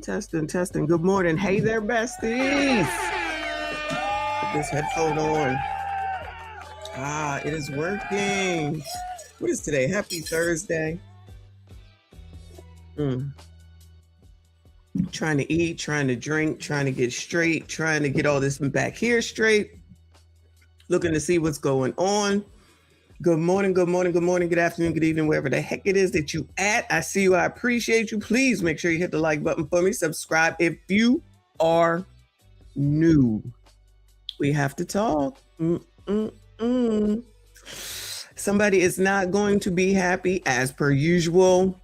Testing. Good morning. Hey there, besties. Put this headphone on. It is working. What is today? Happy Thursday. Trying to eat, trying to drink, trying to get straight, trying to get all this back here straight. Looking to see what's going on. Good morning, good afternoon, good evening, wherever the heck it is that you at. I see you, I appreciate you. Please make sure you hit the like button for me. Subscribe if you are new. We have to talk. Somebody is not going to be happy, as per usual,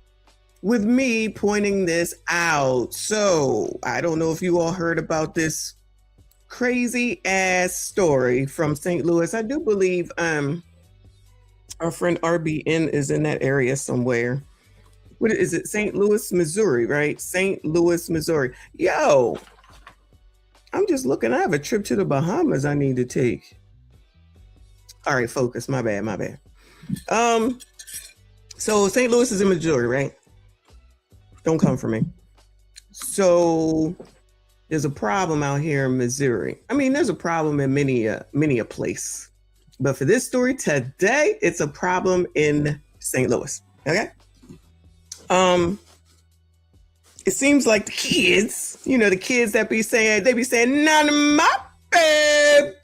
with me pointing this out. So I don't know if you all heard about this crazy ass story from St. Louis. I do believe our friend RBN is in that area somewhere. What is it? St. Louis, Missouri, right? St. Louis, Missouri. Yo, I'm just looking. I have a trip to the Bahamas I need to take. All right, focus. My bad. So St. Louis is in Missouri, right? Don't come for me. So there's a problem out here in Missouri. I mean, there's a problem in many a place. But for this story today, it's a problem in St. Louis. Okay. It seems like the kids, the kids that be saying, none of my baby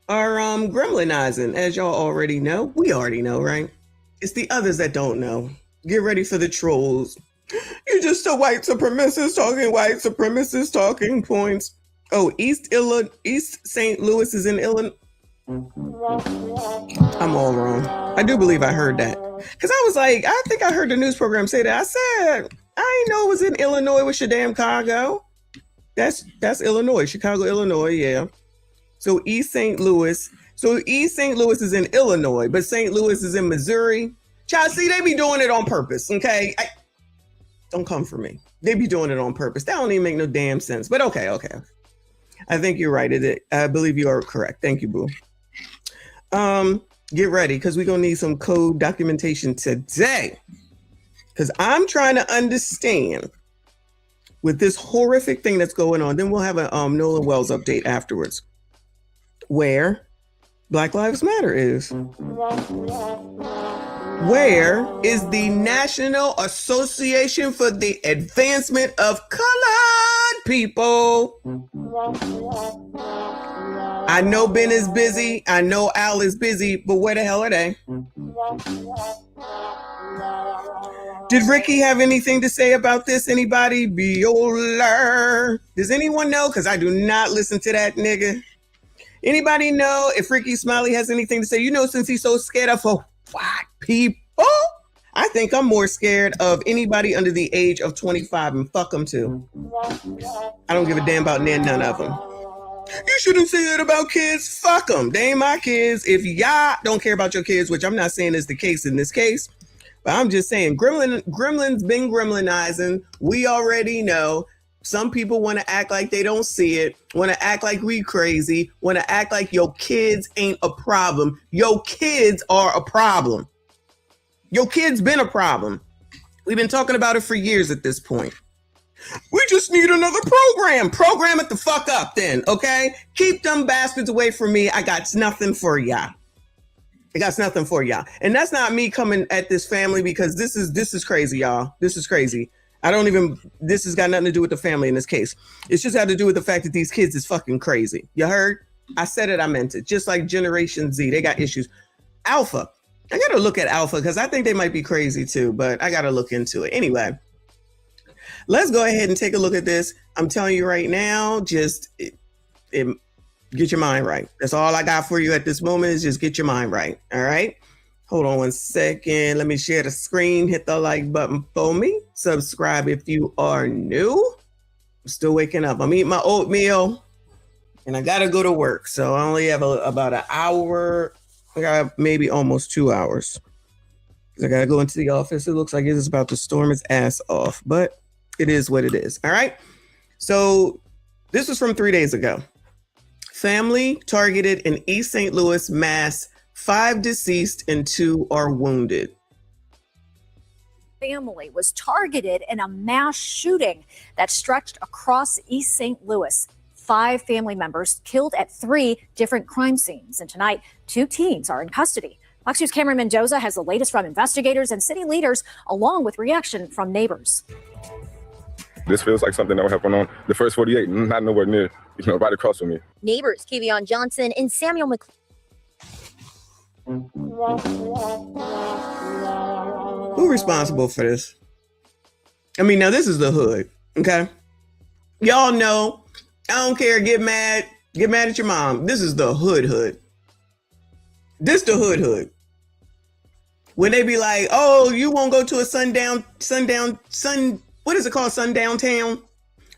are gremlinizing, as y'all already know. We already know, right? It's the others that don't know. Get ready for the trolls. You're just a white supremacist talking points. Oh, East St. Louis is in Illinois. I'm all wrong. I do believe I heard that. Because I was like, I think I heard the news program say that. I said, I didn't know it was in Illinois with your damn Chicago. That's Illinois, Chicago, Illinois, yeah. So East St. Louis. So East St. Louis is in Illinois, but St. Louis is in Missouri. Child, see, they be doing it on purpose, okay? Don't come for me. They be doing it on purpose. That don't even make no damn sense. But okay. I think you're right. I believe you are correct. Thank you, boo. Get ready, because we're going to need some code documentation today. Because I'm trying to understand with this horrific thing that's going on. Then we'll have a Nolan Wells update afterwards, where Black Lives Matter is. Where is the National Association for the Advancement of Colored People? I know Ben is busy. I know Al is busy, but where the hell are they? Did Ricky have anything to say about this? Anybody? Bueller? Does anyone know? Because I do not listen to that nigga. Anybody know if Ricky Smiley has anything to say? Since he's so scared of white people, I think I'm more scared of anybody under the age of 25, and fuck them too. I don't give a damn about none of them. You shouldn't say that about kids. Fuck them. They ain't my kids. If y'all don't care about your kids, which I'm not saying is the case in this case, but I'm just saying gremlins been gremlinizing. We already know. Some people want to act like they don't see it, want to act like we crazy, want to act like your kids ain't a problem. Your kids are a problem. Your kids been a problem. We've been talking about it for years at this point. We just need another program. Program it the fuck up then, okay? Keep them bastards away from me. I got nothing for y'all. And that's not me coming at this family, because this is crazy, y'all. This is crazy. This has got nothing to do with the family in this case. It's just had to do with the fact that these kids is fucking crazy. You heard? I said it, I meant it. Just like Generation Z, they got issues. Alpha. I got to look at Alpha, because I think they might be crazy too, but I got to look into it. Anyway, let's go ahead and take a look at this. I'm telling you right now, just get your mind right. That's all I got for you at this moment, is just get your mind right. All right? Hold on one second. Let me share the screen. Hit the like button for me. Subscribe if you are new. I'm still waking up. I'm eating my oatmeal and I got to go to work. So I only have about an hour. I got maybe almost 2 hours. I got to go into the office. It looks like it is about to storm its ass off, but it is what it is. All right. So this was from 3 days ago. Family targeted in East St. Louis mass. 5 deceased and 2 are wounded. family was targeted in a mass shooting that stretched across East St. Louis. 5 family members killed at 3 different crime scenes. And tonight, 2 teens are in custody. Fox News' Cameron Mendoza has the latest from investigators and city leaders, along with reaction from neighbors. This feels like something that would happen on the first 48, not nowhere near, right across from me. Neighbors Kevion Johnson and Samuel Who responsible for this? I mean, now this is the hood, okay? Y'all know, I don't care, get mad at your mom. This is the hood. This the hood. When they be like, oh, you won't go to a sundown, what is it called, sundown town?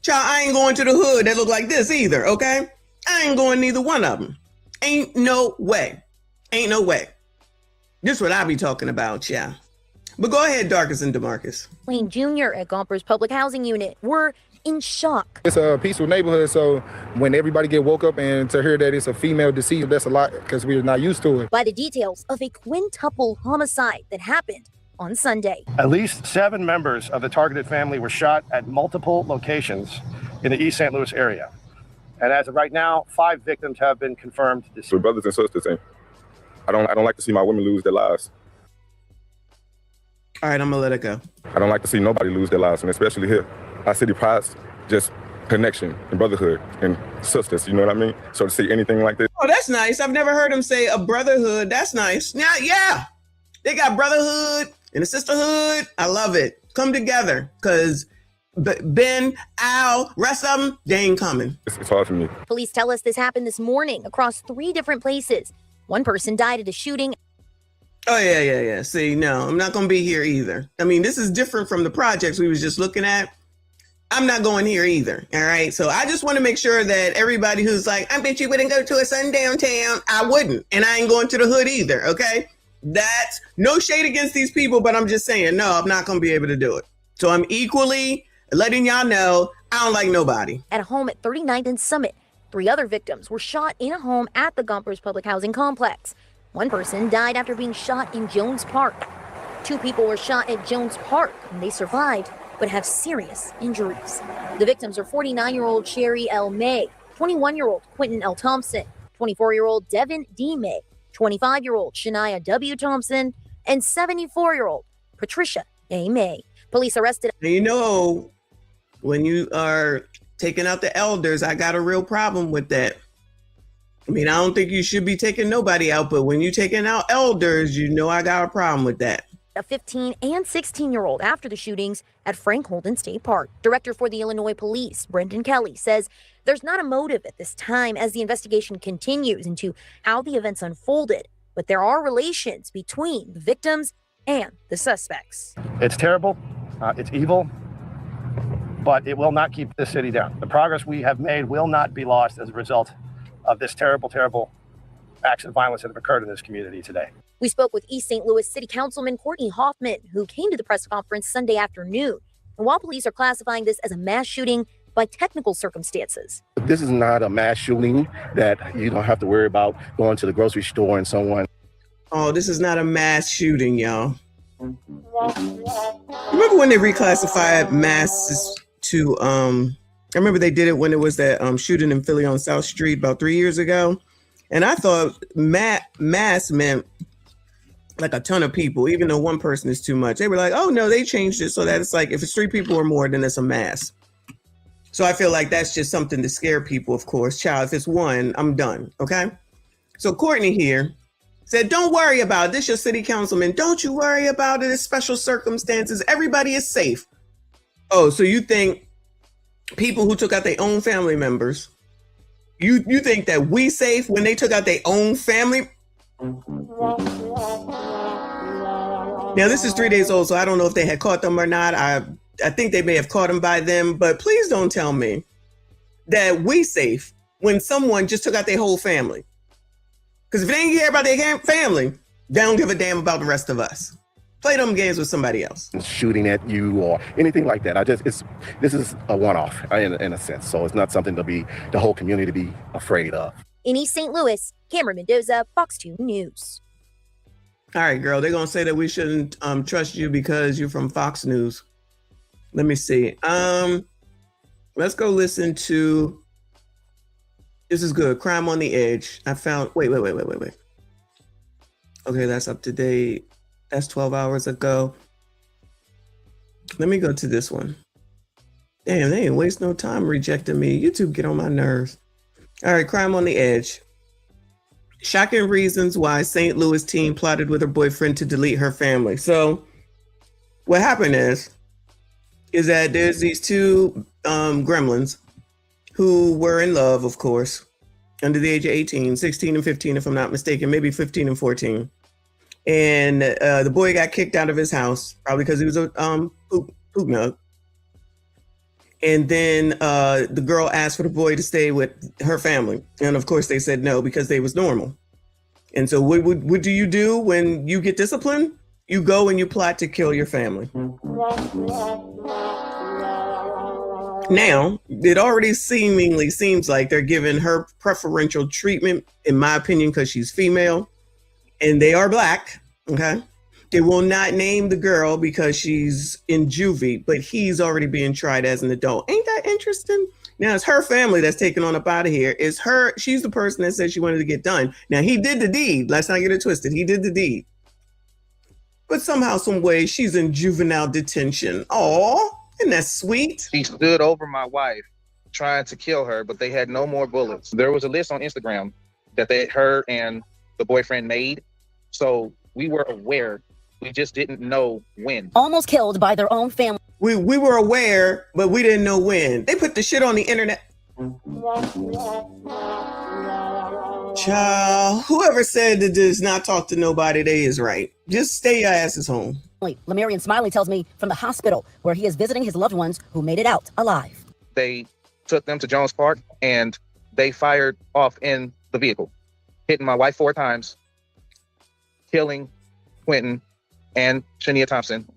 Child, I ain't going to the hood that look like this either, okay? I ain't going neither one of them. Ain't no way. This is what I be talking about, yeah. But go ahead, Darkus and DeMarcus. Wayne Jr. at Gompers Public Housing Unit were in shock. It's a peaceful neighborhood, so when everybody get woke up and to hear that it's a female deceased, that's a lot because we're not used to it. By the details of a quintuple homicide that happened on Sunday. At least 7 members of the targeted family were shot at multiple locations in the East St. Louis area. And as of right now, 5 victims have been confirmed deceased. We're brothers and sisters, and I don't like to see my women lose their lives. All right, I'm gonna let it go. I don't like to see nobody lose their lives, and especially here. Our city prides just connection and brotherhood and sisters, you know what I mean? So to see anything like this. Oh, that's nice. I've never heard him say a brotherhood. That's nice. Yeah. They got brotherhood and a sisterhood. I love it. Come together, because Ben, Al, rest of them, they ain't coming. It's hard for me. Police tell us this happened this morning across 3 different places. One person died at a shooting. Oh, yeah. See, no, I'm not going to be here either. I mean, this is different from the projects we was just looking at. I'm not going here either. All right. So I just want to make sure that everybody who's like, I bet you wouldn't go to a sundown town. I wouldn't. And I ain't going to the hood either. OK, that's no shade against these people. But I'm just saying, no, I'm not going to be able to do it. So I'm equally letting y'all know I don't like nobody. At a home at 39th and Summit, 3 other victims were shot in a home at the Gompers Public Housing Complex. One person died after being shot in Jones Park. 2 people were shot at Jones Park, and they survived, but have serious injuries. The victims are 49-year-old Sherry L. May, 21-year-old Quentin L. Thompson, 24-year-old Devin D. May, 25-year-old Shania W. Thompson, and 74-year-old Patricia A. May. Police arrested. You know, when you are taking out the elders, I got a real problem with that. I mean, I don't think you should be taking nobody out, but when you taking out elders, you know I got a problem with that. A 15 and 16-year-old after the shootings at Frank Holden State Park. Director for the Illinois Police, Brendan Kelly, says there's not a motive at this time as the investigation continues into how the events unfolded, but there are relations between the victims and the suspects. It's terrible. It's evil. But it will not keep this city down. The progress we have made will not be lost as a result of this terrible, terrible acts of violence that have occurred in this community today. We spoke with East St. Louis City Councilman Courtney Hoffman, who came to the press conference Sunday afternoon. And while police are classifying this as a mass shooting by technical circumstances. This is not a mass shooting that you don't have to worry about going to the grocery store and someone. Oh, this is not a mass shooting, y'all. Remember when they reclassified masses to, I remember they did it when it was that shooting in Philly on South Street about 3 years ago. And I thought mass meant like a ton of people, even though one person is too much. They were like, oh no, they changed it so that it's like if it's 3 people or more, then it's a mass. So I feel like that's just something to scare people, of course. Child, if it's 1, I'm done. Okay. So Courtney here said, don't worry about it. This your city councilman. Don't you worry about it. It's special circumstances. Everybody is safe. Oh, so you think people who took out their own family members, you think that we safe when they took out their own family? Now, this is 3 days old, so I don't know if they had caught them or not. I think they may have caught them by them, but please don't tell me that we safe when someone just took out their whole family. Because if they ain't care about their family, they don't give a damn about the rest of us. Play them games with somebody else. Shooting at you or anything like that. This is a one-off in a sense. So it's not something to be the whole community to be afraid of. In East St. Louis, Cameron Mendoza, Fox 2 News. All right, girl. They're gonna say that we shouldn't trust you because you're from Fox News. Let me see. Let's go listen to. This is good. Crime on the Edge. I found. Wait. Okay, that's up to date. That's 12 hours ago. Let me go to this one. Damn, they ain't waste no time rejecting me. YouTube get on my nerves. All right, Crime on the Edge. Shocking reasons why St. Louis teen plotted with her boyfriend to delete her family. So what happened is that there's these two gremlins who were in love, of course, under the age of 18, 16 and 15, if I'm not mistaken, maybe 15 and 14. And the boy got kicked out of his house, probably because he was a poop nug. And then the girl asked for the boy to stay with her family. And of course they said no, because they was normal. And so what do you do when you get disciplined? You go and you plot to kill your family. Now, it already seemingly seems like they're giving her preferential treatment, in my opinion, because she's female and they are black. Okay. They will not name the girl because she's in juvie, but he's already being tried as an adult. Ain't that interesting? Now it's her family that's taken on up out of here. It's her. She's the person that said she wanted to get done. Now he did the deed. Let's not get it twisted. He did the deed. But somehow, some way, she's in juvenile detention. Aw, isn't that sweet? He stood over my wife trying to kill her, but they had no more bullets. There was a list on Instagram that her and the boyfriend made. So we were aware. We just didn't know when. Almost killed by their own family. We were aware, but we didn't know when. They put the shit on the internet. Child, whoever said that does not talk to nobody, they is right. Just stay your asses home. Lemurian Smiley tells me from the hospital where he is visiting his loved ones who made it out alive. They took them to Jones Park and they fired off in the vehicle, hitting my wife 4 times, killing Quentin and Shania Thompson,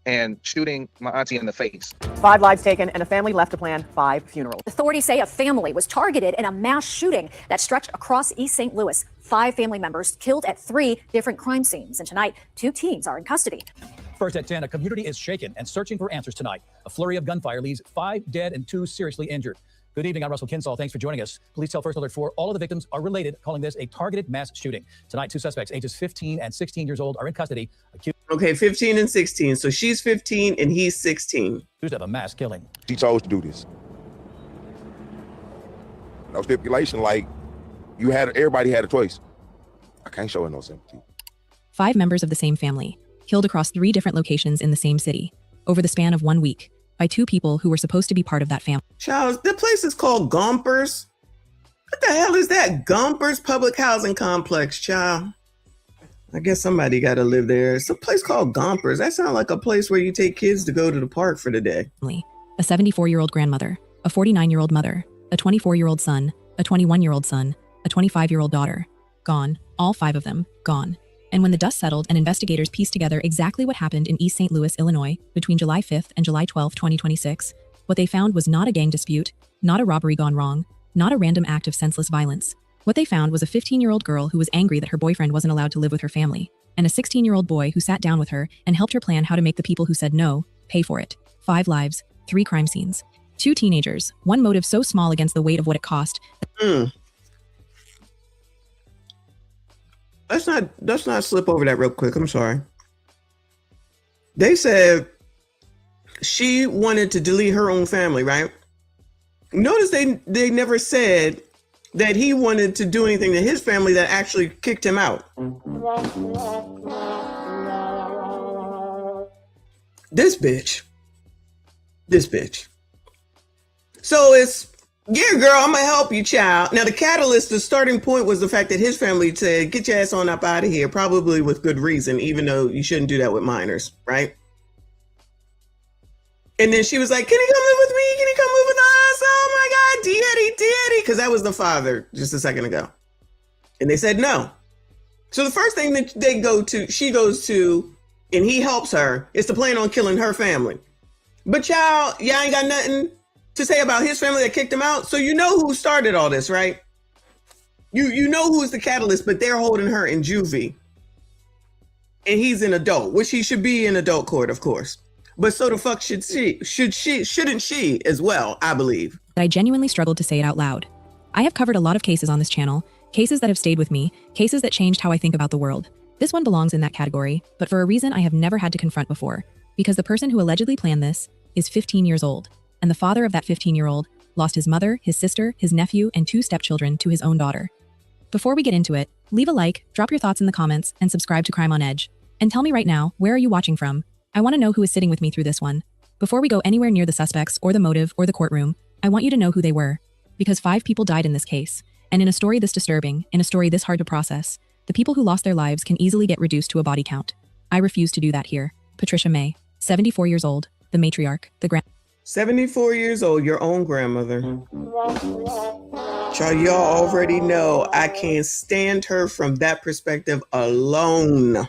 and shooting my auntie in the face. 5 lives taken and a family left to plan 5 funerals. Authorities say a family was targeted in a mass shooting that stretched across East St. Louis. 5 family members killed at 3 different crime scenes. And tonight, 2 teens are in custody. First at 10, a community is shaken and searching for answers tonight. A flurry of gunfire leaves 5 dead and 2 seriously injured. Good evening, I'm Russell Kinsall. Thanks for joining us. Police tell First Alert 4 all of the victims are related, calling this a targeted mass shooting. Tonight, 2 suspects, ages 15 and 16 years old, are in custody. Okay, 15 and 16. So she's 15 and he's 16. Accused of a mass killing. She chose to do this. No stipulation, like everybody had a choice. I can't show her no sympathy. 5 members of the same family, killed across 3 different locations in the same city, over the span of 1 week, by 2 people who were supposed to be part of that family. Charles, the place is called Gompers. What the hell is that? Gompers Public Housing Complex, child. I guess somebody got to live there. It's a place called Gompers. That sounds like a place where you take kids to go to the park for the day. A 74-year-old grandmother, a 49-year-old mother, a 24-year-old son, a 21-year-old son, a 25-year-old daughter. Gone. All 5 of them, gone. And when the dust settled and investigators pieced together exactly what happened in East St. Louis, Illinois, between July 5th and July 12th, 2026, what they found was not a gang dispute, not a robbery gone wrong, not a random act of senseless violence. What they found was a 15-year-old girl who was angry that her boyfriend wasn't allowed to live with her family, and a 16-year-old boy who sat down with her and helped her plan how to make the people who said no pay for it. 5 lives, 3 crime scenes, 2 teenagers, 1 motive so small against the weight of what it cost. Let's not slip over that real quick. I'm sorry. They said she wanted to delete her own family, right? Notice they never said that he wanted to do anything to his family that actually kicked him out. This bitch. So it's, yeah, girl, I'm gonna help you, child. Now the catalyst, the starting point was the fact that his family said, get your ass on up out of here, probably with good reason, even though you shouldn't do that with minors, right? And then she was like, can he come live with me? Can he come live with us? Oh my God, daddy, because that was the father just a second ago. And they said no. So the first thing that she goes to, and he helps her, is to plan on killing her family. But y'all ain't got nothing to say about his family that kicked him out. So you know who started all this, right? You know who's the catalyst, but they're holding her in juvie. and he's an adult, which he should be in adult court, of course. But so the fuck shouldn't she as well, I believe. I genuinely struggled to say it out loud. I have covered a lot of cases on this channel, cases that have stayed with me, cases that changed how I think about the world. This one belongs in that category, but for a reason I have never had to confront before, because the person who allegedly planned this is 15 years old, and the father of that 15-year-old lost his mother, his sister, his nephew, and 2 stepchildren to his own daughter. Before we get into it, leave a like, drop your thoughts in the comments, and subscribe to Crime on Edge. And tell me right now, where are you watching from? I want to know who is sitting with me through this one. Before we go anywhere near the suspects or the motive or the courtroom, I want you to know who they were. Because 5 people died in this case. And in a story this disturbing, in a story this hard to process, the people who lost their lives can easily get reduced to a body count. I refuse to do that here. Patricia May, 74 years old, the matriarch, the 74 years old, your own grandmother. Y'all already know I can't stand her from that perspective alone.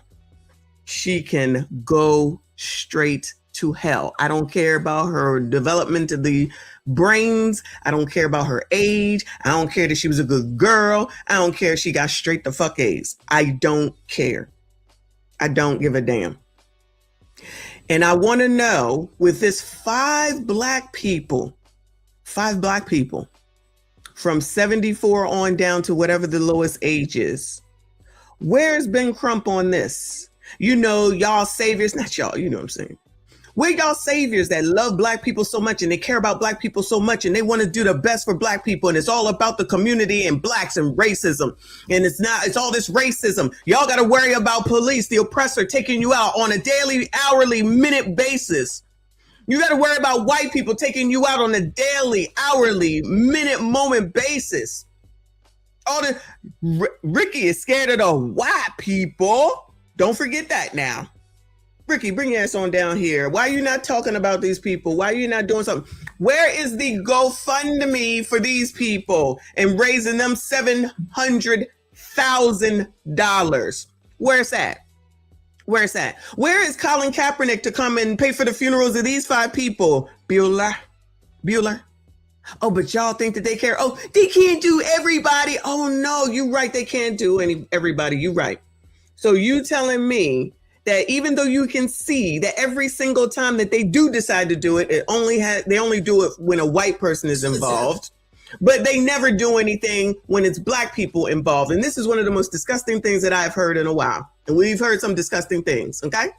She can go straight to hell. I don't care about her development of the brains. I don't care about her age. I don't care that she was a good girl. I don't care if she got straight the fuck A's. I don't care. I don't give a damn. And I want to know, with this 5 black people from 74 on down to whatever the lowest age is, where's Ben Crump on this? You know, y'all saviors, not y'all, you know what I'm saying. We're y'all saviors that love black people so much and they care about black people so much and they want to do the best for black people. And it's all about the community and blacks and racism. And it's all this racism. Y'all got to worry about police, the oppressor, taking you out on a daily, hourly, minute basis. You got to worry about white people taking you out on a daily, hourly, minute, moment basis. Ricky is scared of the white people. Don't forget that now. Ricky, bring your ass on down here. Why are you not talking about these people? Why are you not doing something? Where is the GoFundMe for these people and raising them $700,000? Where's that? Where's that? Where is Colin Kaepernick to come and pay for the funerals of these 5 people? Bueller. Oh, but y'all think that they care? Oh, they can't do everybody. Oh, no, you're right. They can't do everybody. You're right. So you telling me that even though you can see that every single time that they do decide to do it, they only do it when a white person is involved, but they never do anything when it's black people involved. And this is one of the most disgusting things that I've heard in a while. And we've heard some disgusting things, okay?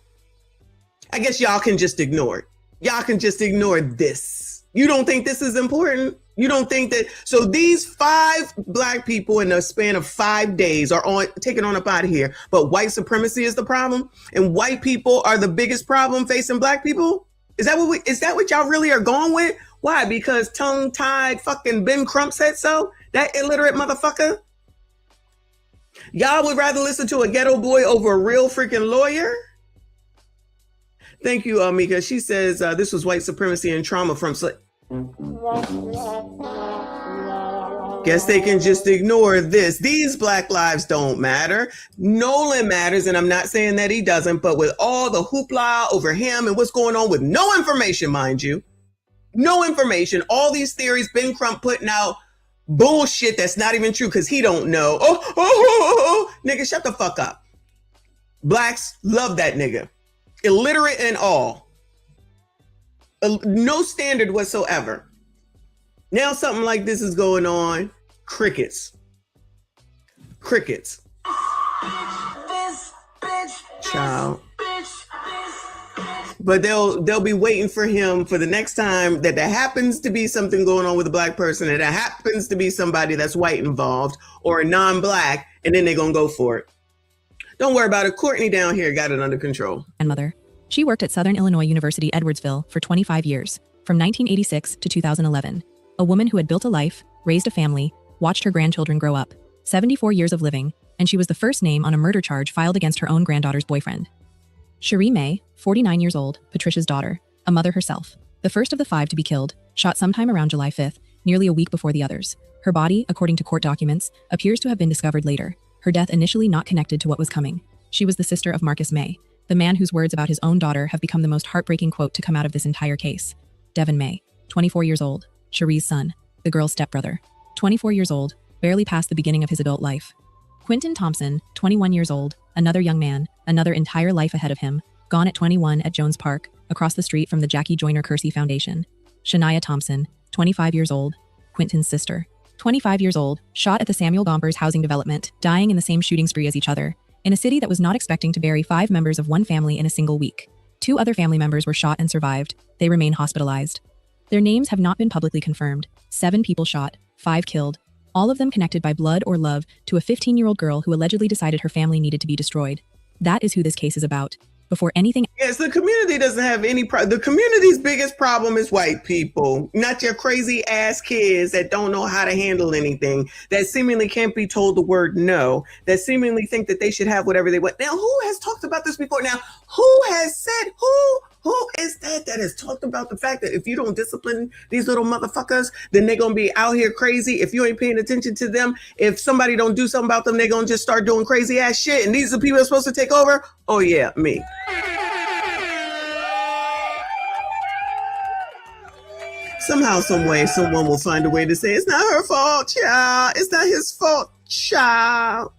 I guess y'all can just ignore it. Y'all can just ignore this. You don't think this is important? You don't think that? So these 5 black people in the span of 5 days are taken on up out of here. But white supremacy is the problem, and white people are the biggest problem facing black people. Is that what y'all really are going with? Why? Because tongue-tied fucking Ben Crump said so? That illiterate motherfucker? Y'all would rather listen to a ghetto boy over a real freaking lawyer? Thank you, Mika. She says this was white supremacy and trauma from guess they can just ignore this. These black lives don't matter. Nolan matters, and I'm not saying that he doesn't, but with all the hoopla over him and what's going on with no information, mind you, no information, all these theories, Ben Crump putting out bullshit that's not even true because he don't know. Nigga, shut the fuck up. Blacks love that nigga. Illiterate and all. No standard whatsoever. Now something like this is going on. Crickets. Child. But they'll be waiting for him for the next time that there happens to be something going on with a black person, and there happens to be somebody that's white involved or a non-black, and then they're gonna go for it. Don't worry about it. Courtney down here got it under control. Grandmother. She worked at Southern Illinois University Edwardsville for 25 years, from 1986 to 2011. A woman who had built a life, raised a family, watched her grandchildren grow up, 74 years of living, and she was the first name on a murder charge filed against her own granddaughter's boyfriend. Cherie May, 49 years old, Patricia's daughter, a mother herself, the first of the 5 to be killed, shot sometime around July 5th, nearly a week before the others. Her body, according to court documents, appears to have been discovered later, her death initially not connected to what was coming. She was the sister of Marcus May, the man whose words about his own daughter have become the most heartbreaking quote to come out of this entire case. Devin May, 24 years old, Cherie's son, the girl's stepbrother, 24 years old, barely past the beginning of his adult life. Quentin Thompson, 21 years old, another young man, another entire life ahead of him, gone at 21 at Jones Park, across the street from the Jackie Joyner Kersey Foundation. Shania Thompson, 25 years old, Quentin's sister. 25 years old, shot at the Samuel Gompers housing development, dying in the same shooting spree as each other, in a city that was not expecting to bury 5 members of one family in a single week. 2 other family members were shot and survived. They remain hospitalized. Their names have not been publicly confirmed. 7 people shot, 5 killed, all of them connected by blood or love to a 15-year-old girl who allegedly decided her family needed to be destroyed. That is who this case is about. Before anything. Yes, the community doesn't have any the community's biggest problem is white people, not your crazy ass kids that don't know how to handle anything, that seemingly can't be told the word no, that seemingly think that they should have whatever they want. Now, who has talked about this before? Now, who has said, who is that has talked about the fact that if you don't discipline these little motherfuckers, then they're going to be out here crazy. If you ain't paying attention to them, if somebody don't do something about them, they're going to just start doing crazy ass shit. And these are the people that are supposed to take over. Oh yeah, me. Somehow, some way, someone will find a way to say it's not her fault, child. It's not his fault, child.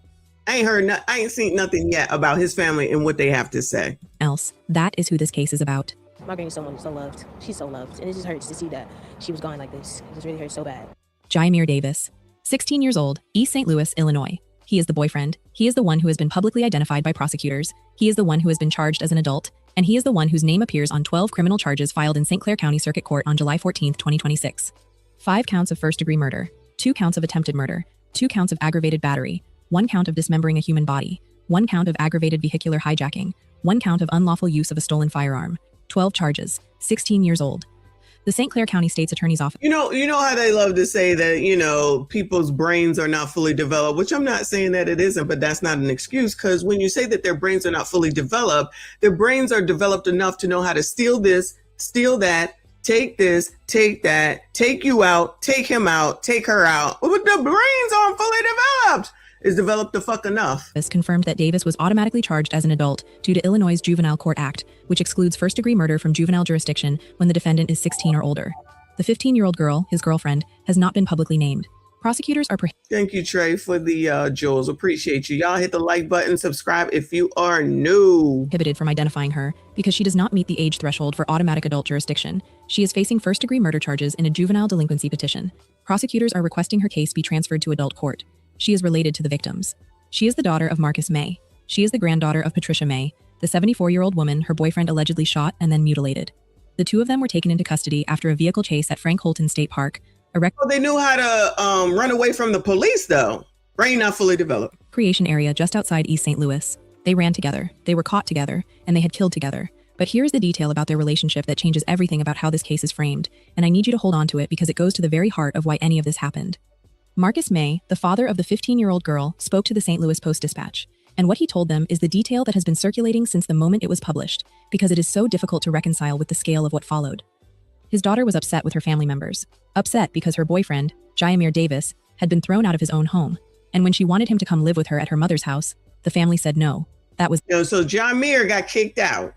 I ain't seen nothing yet about his family and what they have to say. Else, that is who this case is about. My granny's someone so loved. She's so loved. And it just hurts to see that she was gone like this. It just really hurts so bad. Jaimir Davis, 16 years old, East St. Louis, Illinois. He is the boyfriend. He is the one who has been publicly identified by prosecutors. He is the one who has been charged as an adult. And he is the one whose name appears on 12 criminal charges filed in St. Clair County Circuit Court on July 14, 2026. 5 counts of first-degree murder, 2 counts of attempted murder, 2 counts of aggravated battery, 1 count of dismembering a human body, 1 count of aggravated vehicular hijacking, 1 count of unlawful use of a stolen firearm, 12 charges, 16 years old. The St. Clair County State's Attorney's Office. You know how they love to say that, people's brains are not fully developed, which I'm not saying that it isn't, but that's not an excuse, because when you say that their brains are not fully developed, their brains are developed enough to know how to steal this, steal that, take this, take that, take you out, take him out, take her out. But the brains aren't fully developed. Is developed the fuck enough. This confirmed that Davis was automatically charged as an adult due to Illinois' Juvenile Court Act, which excludes first-degree murder from juvenile jurisdiction when the defendant is 16 or older. The 15-year-old girl, his girlfriend, has not been publicly named. Prosecutors are Thank you, Trey, for the jewels. Appreciate you. Y'all hit the like button, subscribe if you are new. Prohibited from identifying her because she does not meet the age threshold for automatic adult jurisdiction. She is facing first-degree murder charges in a juvenile delinquency petition. Prosecutors are requesting her case be transferred to adult court. She is related to the victims. She is the daughter of Marcus May. She is the granddaughter of Patricia May, the 74-year-old woman her boyfriend allegedly shot and then mutilated. The 2 of them were taken into custody after a vehicle chase at Frank Holton State Park. They knew how to run away from the police, though. Brain not fully developed. Recreation area just outside East St. Louis. They ran together, they were caught together, and they had killed together. But here's the detail about their relationship that changes everything about how this case is framed, and I need you to hold on to it because it goes to the very heart of why any of this happened. Marcus May, the father of the 15-year-old girl, spoke to the St. Louis Post-Dispatch, and what he told them is the detail that has been circulating since the moment it was published, because it is so difficult to reconcile with the scale of what followed. His daughter was upset with her family members, upset because her boyfriend, Jaimir Davis, had been thrown out of his own home, and when she wanted him to come live with her at her mother's house, the family said no. That was so Jaimir got kicked out.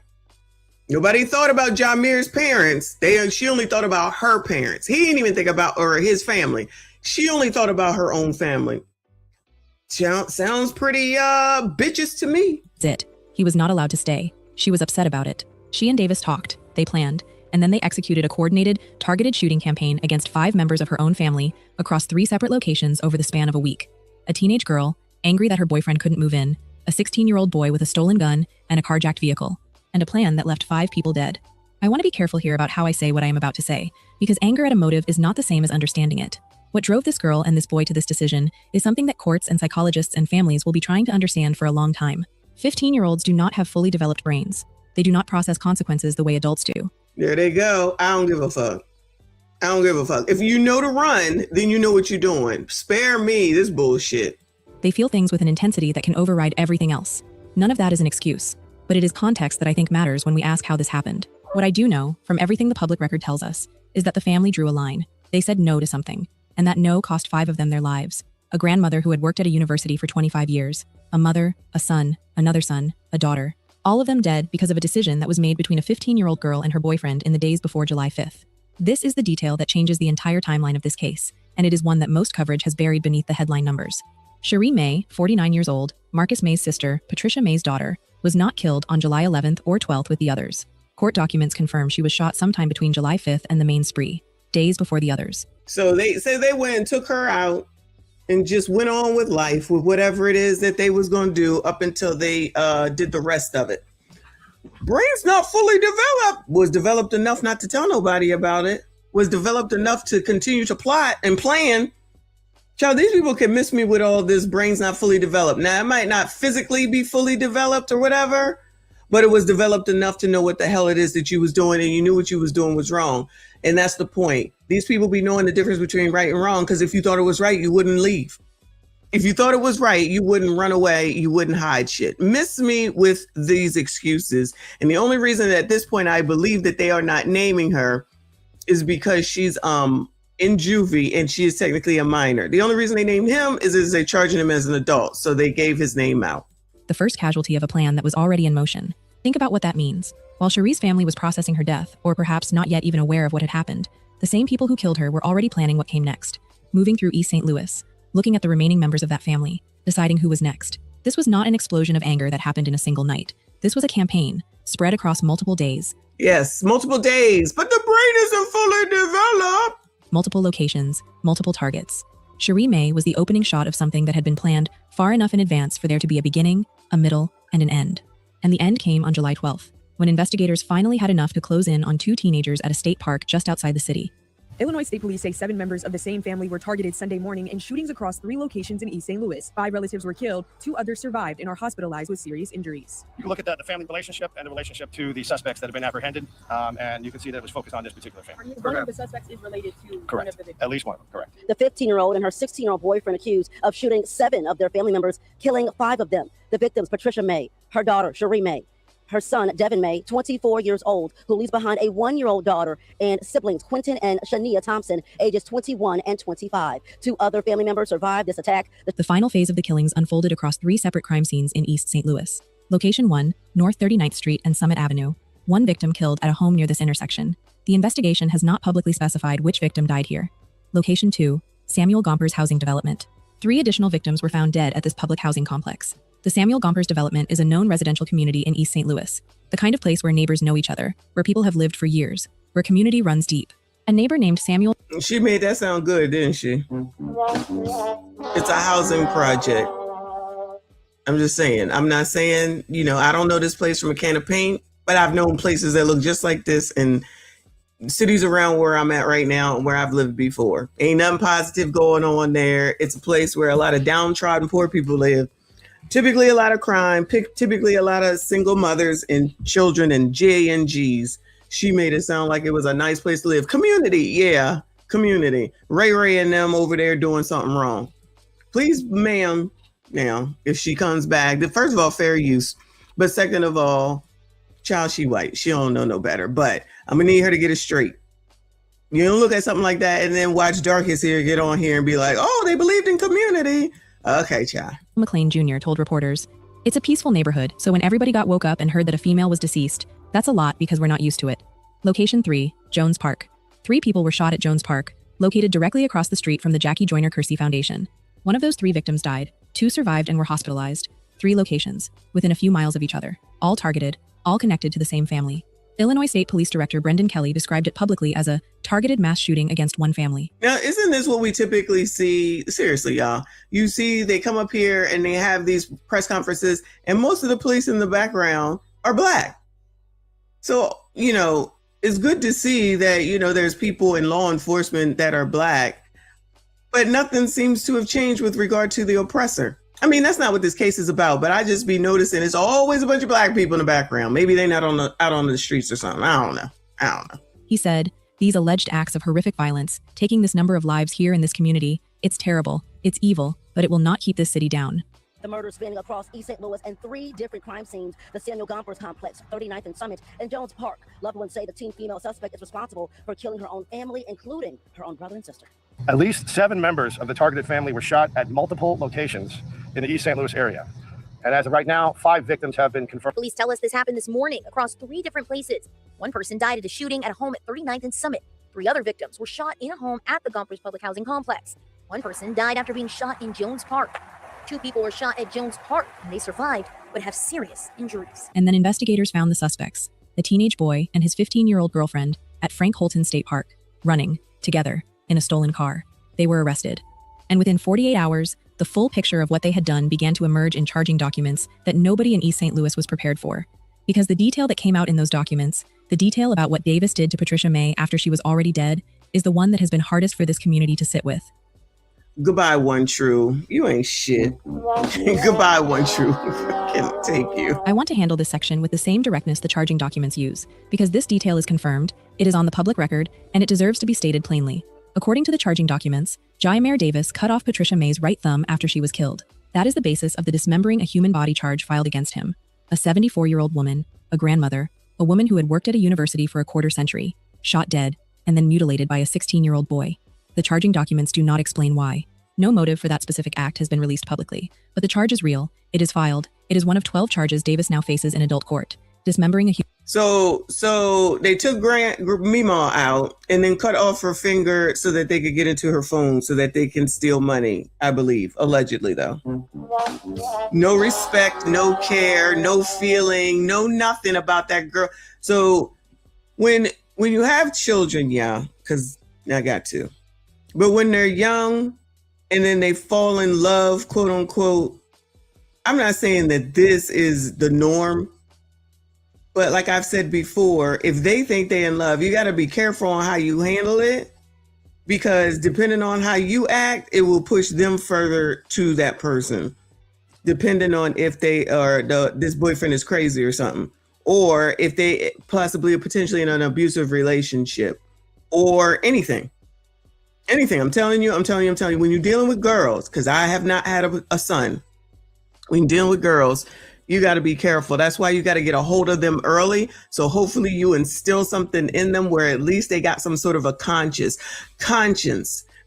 Nobody thought about Jaimir's parents. She only thought about her parents. He didn't even think about his family. She only thought about her own family. Sounds pretty bitches to me. That's it. He was not allowed to stay. She was upset about it. She and Davis talked, they planned, and then they executed a coordinated, targeted shooting campaign against 5 members of her own family across 3 separate locations over the span of a week. A teenage girl, angry that her boyfriend couldn't move in, a 16-year-old boy with a stolen gun and a carjacked vehicle, and a plan that left 5 people dead. I want to be careful here about how I say what I am about to say, because anger at a motive is not the same as understanding it. What drove this girl and this boy to this decision is something that courts and psychologists and families will be trying to understand for a long time. 15-year-olds do not have fully developed brains. They do not process consequences the way adults do. There they go. I don't give a fuck. I don't give a fuck. If you know to run, then you know what you're doing. Spare me this bullshit. They feel things with an intensity that can override everything else. None of that is an excuse, but it is context that I think matters when we ask how this happened. What I do know, from everything the public record tells us, is that the family drew a line. They said no to something, and that no cost 5 of them their lives. A grandmother who had worked at a university for 25 years, a mother, a son, another son, a daughter, all of them dead because of a decision that was made between a 15-year-old girl and her boyfriend in the days before July 5th. This is the detail that changes the entire timeline of this case, and it is one that most coverage has buried beneath the headline numbers. Cherie May, 49 years old, Marcus May's sister, Patricia May's daughter, was not killed on July 11th or 12th with the others. Court documents confirm she was shot sometime between July 5th and the main spree, days before the others. So they say they went and took her out and just went on with life with whatever it is that they was going to do up until they did the rest of it. Brain's not fully developed, was developed enough not to tell nobody about it, was developed enough to continue to plot and plan. Child, these people can miss me with all this brain's not fully developed. Now, it might not physically be fully developed or whatever, but it was developed enough to know what the hell it is that you was doing, and you knew what you was doing was wrong. And that's the point. These people be knowing the difference between right and wrong, because if you thought it was right, you wouldn't leave. If you thought it was right, you wouldn't run away, you wouldn't hide shit. Miss me with these excuses. And the only reason at this point I believe that they are not naming her is because she's in juvie and she is technically a minor. The only reason they named him is they're charging him as an adult, so they gave his name out. The first casualty of a plan that was already in motion. Think about what that means. While Cherie's family was processing her death, or perhaps not yet even aware of what had happened, the same people who killed her were already planning what came next, moving through East St. Louis, looking at the remaining members of that family, deciding who was next. This was not an explosion of anger that happened in a single night. This was a campaign, spread across multiple days. Yes, multiple days, but the brain isn't fully developed. Multiple locations, multiple targets. Cherie May was the opening shot of something that had been planned far enough in advance for there to be a beginning, a middle, and an end. And the end came on July 12th, when investigators finally had enough to close in on 2 teenagers at a state park just outside the city. Illinois State Police say 7 members of the same family were targeted Sunday morning in shootings across 3 locations in East St. Louis. 5 relatives were killed, 2 others survived and are hospitalized with serious injuries. You look at the family relationship and the relationship to the suspects that have been apprehended, and you can see that it was focused on this particular family. One of the suspects is related to one of the victims. At least one of them, correct. The 15-year-old and her 16-year-old boyfriend accused of shooting 7 of their family members, killing 5 of them. The victims, Patricia May, her daughter, Cherie May, her son, Devin May, 24 years old, who leaves behind a 1-year-old daughter, and siblings, Quentin and Shania Thompson, ages 21 and 25. 2 other family members survived this attack. The final phase of the killings unfolded across 3 separate crime scenes in East St. Louis. Location 1, North 39th Street and Summit Avenue. 1 victim killed at a home near this intersection. The investigation has not publicly specified which victim died here. Location 2, Samuel Gompers Housing Development. 3 additional victims were found dead at this public housing complex. The Samuel Gompers development is a known residential community in East St. Louis, the kind of place where neighbors know each other, where people have lived for years, where community runs deep. A neighbor named Samuel... She made that sound good, didn't she? It's a housing project. I'm just saying. I'm not saying, I don't know this place from a can of paint, but I've known places that look just like this in cities around where I'm at right now and where I've lived before. Ain't nothing positive going on there. It's a place where a lot of downtrodden poor people live. Typically a lot of crime, typically a lot of single mothers and children and J&Gs. She made it sound like it was a nice place to live. Community, yeah, community. Ray and them over there doing something wrong. Please, ma'am, now, if she comes back, first of all, fair use. But second of all, child, she white. She don't know no better. But I'm going to need her to get it straight. You don't look at something like that and then watch Darkest here get on here and be like, oh, they believed in community. Okay, child. McLean Jr. told reporters, "It's a peaceful neighborhood, so when everybody got woke up and heard that a female was deceased, that's a lot because we're not used to it." Location 3, Jones Park. 3 people were shot at Jones Park, located directly across the street from the Jackie Joyner Kersey Foundation. One of those 3 victims died, 2 survived and were hospitalized. 3 locations, within a few miles of each other, all targeted, all connected to the same family. Illinois State Police Director Brendan Kelly described it publicly as a targeted mass shooting against one family. Now, isn't this what we typically see? Seriously, y'all. You see, they come up here and they have these press conferences, and most of the police in the background are Black. So, it's good to see that, there's people in law enforcement that are Black, but nothing seems to have changed with regard to the oppressor. I mean, that's not what this case is about, but I just be noticing it's always a bunch of Black people in the background. Maybe they're not out on the streets or something. I don't know. He said, "These alleged acts of horrific violence, taking this number of lives here in this community, it's terrible, it's evil, but it will not keep this city down." The murders spanning across East St. Louis and 3 different crime scenes, the Samuel Gompers complex, 39th and Summit, and Jones Park. Loved ones say the teen female suspect is responsible for killing her own family, including her own brother and sister. At least 7 members of the targeted family were shot at multiple locations in the East St. Louis area. And as of right now, 5 victims have been confirmed. Police tell us this happened this morning across 3 different places. 1 person died at a shooting at a home at 39th and Summit. 3 other victims were shot in a home at the Gompers public housing complex. 1 person died after being shot in Jones Park. 2 people were shot at Jones Park, and they survived but have serious injuries. And then investigators found the suspects, a teenage boy and his 15-year-old girlfriend, at Frank Holton State Park, running, together, in a stolen car. They were arrested. And within 48 hours, the full picture of what they had done began to emerge in charging documents that nobody in East St. Louis was prepared for. Because the detail that came out in those documents, the detail about what Davis did to Patricia May after she was already dead, is the one that has been hardest for this community to sit with. Goodbye, One True. You ain't shit. Goodbye, One True. Can't take you. I want to handle this section with the same directness the charging documents use, because this detail is confirmed, it is on the public record, and it deserves to be stated plainly. According to the charging documents, Jaimare Davis cut off Patricia May's right thumb after she was killed. That is the basis of the dismembering a human body charge filed against him. A 74-year-old woman, a grandmother, a woman who had worked at a university for a quarter century, shot dead, and then mutilated by a 16-year-old boy. The charging documents do not explain why. No motive for that specific act has been released publicly, but the charge is real, it is filed, it is one of 12 charges Davis now faces in adult court. Dismembering a human... So they took Mima out and then cut off her finger so that they could get into her phone so that they can steal money, I believe, allegedly though. No respect, no care, no feeling, no nothing about that girl. So when you have children, yeah, because I got to. But when they're young and then they fall in love, quote unquote, I'm not saying that this is the norm, but like I've said before, if they think they're in love, you got to be careful on how you handle it, because depending on how you act, it will push them further to that person, depending on if they are this boyfriend is crazy or something, or if they possibly potentially in an abusive relationship or anything. I'm telling you, when you're dealing with girls, because I have not had a son, when you're dealing with girls, you got to be careful. That's why you got to get a hold of them early. So hopefully you instill something in them where at least they got some sort of a conscience,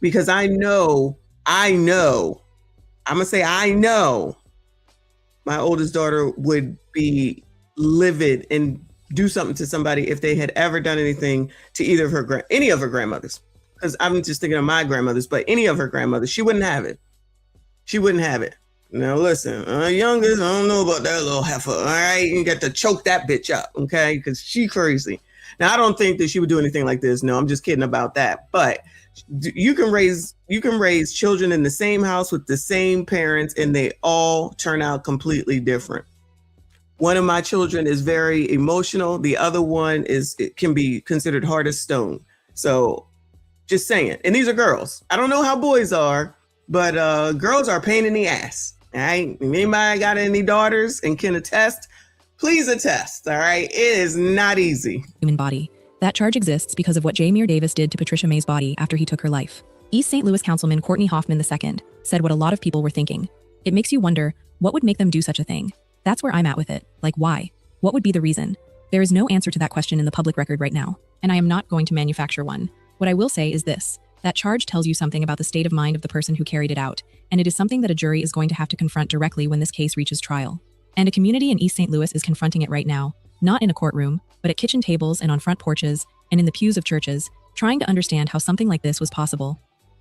because I know, I'm going to say, I know my oldest daughter would be livid and do something to somebody if they had ever done anything to either of any of her grandmothers. Because I'm just thinking of my grandmothers, but any of her grandmothers, she wouldn't have it. Now listen, youngest, I don't know about that little heifer. All right, you got to choke that bitch up, okay? Because she crazy. Now I don't think that she would do anything like this. No, I'm just kidding about that. But you can raise children in the same house with the same parents, and they all turn out completely different. One of my children is very emotional. The other one can be considered hard as stone. So just saying. And these are girls. I don't know how boys are, but girls are a pain in the ass. All right. If anybody got any daughters and can attest, please attest. All right. It is not easy. Human body. That charge exists because of what Jaimare Davis did to Patricia May's body after he took her life. East St. Louis Councilman Courtney Hoffman II said what a lot of people were thinking. It makes you wonder, what would make them do such a thing? That's where I'm at with it. Like, why? What would be the reason? There is no answer to that question in the public record right now, and I am not going to manufacture one. What I will say is this. That charge tells you something about the state of mind of the person who carried it out, and it is something that a jury is going to have to confront directly when this case reaches trial. And a community in East St. Louis is confronting it right now, not in a courtroom, but at kitchen tables and on front porches, and in the pews of churches, trying to understand how something like this was possible.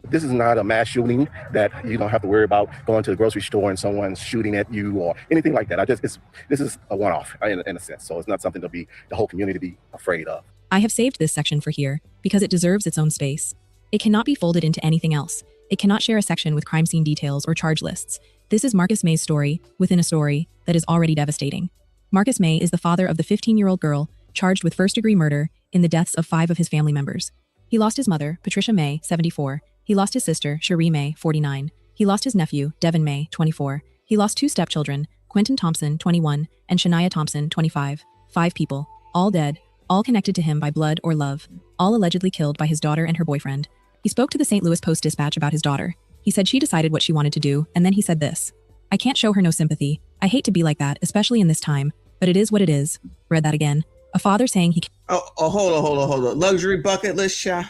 This is not a mass shooting that you don't have to worry about going to the grocery store and someone's shooting at you or anything like that. This is a one-off in a sense, so it's not something to be the whole community to be afraid of. I have saved this section for here because it deserves its own space. It cannot be folded into anything else. It cannot share a section with crime scene details or charge lists. This is Marcus May's story within a story that is already devastating. Marcus May is the father of the 15-year-old girl charged with first-degree murder in the deaths of 5 of his family members. He lost his mother, Patricia May, 74. He lost his sister, Cherie May, 49. He lost his nephew, Devin May, 24. He lost 2 stepchildren, Quentin Thompson, 21, and Shania Thompson, 25. 5 people, all dead, all connected to him by blood or love, all allegedly killed by his daughter and her boyfriend. He spoke to the St. Louis Post-Dispatch about his daughter. He said she decided what she wanted to do, and then he said this. I can't show her no sympathy. I hate to be like that, especially in this time, but it is what it is. Read that again. A father saying he... Hold on. Luxury bucket list, Sha.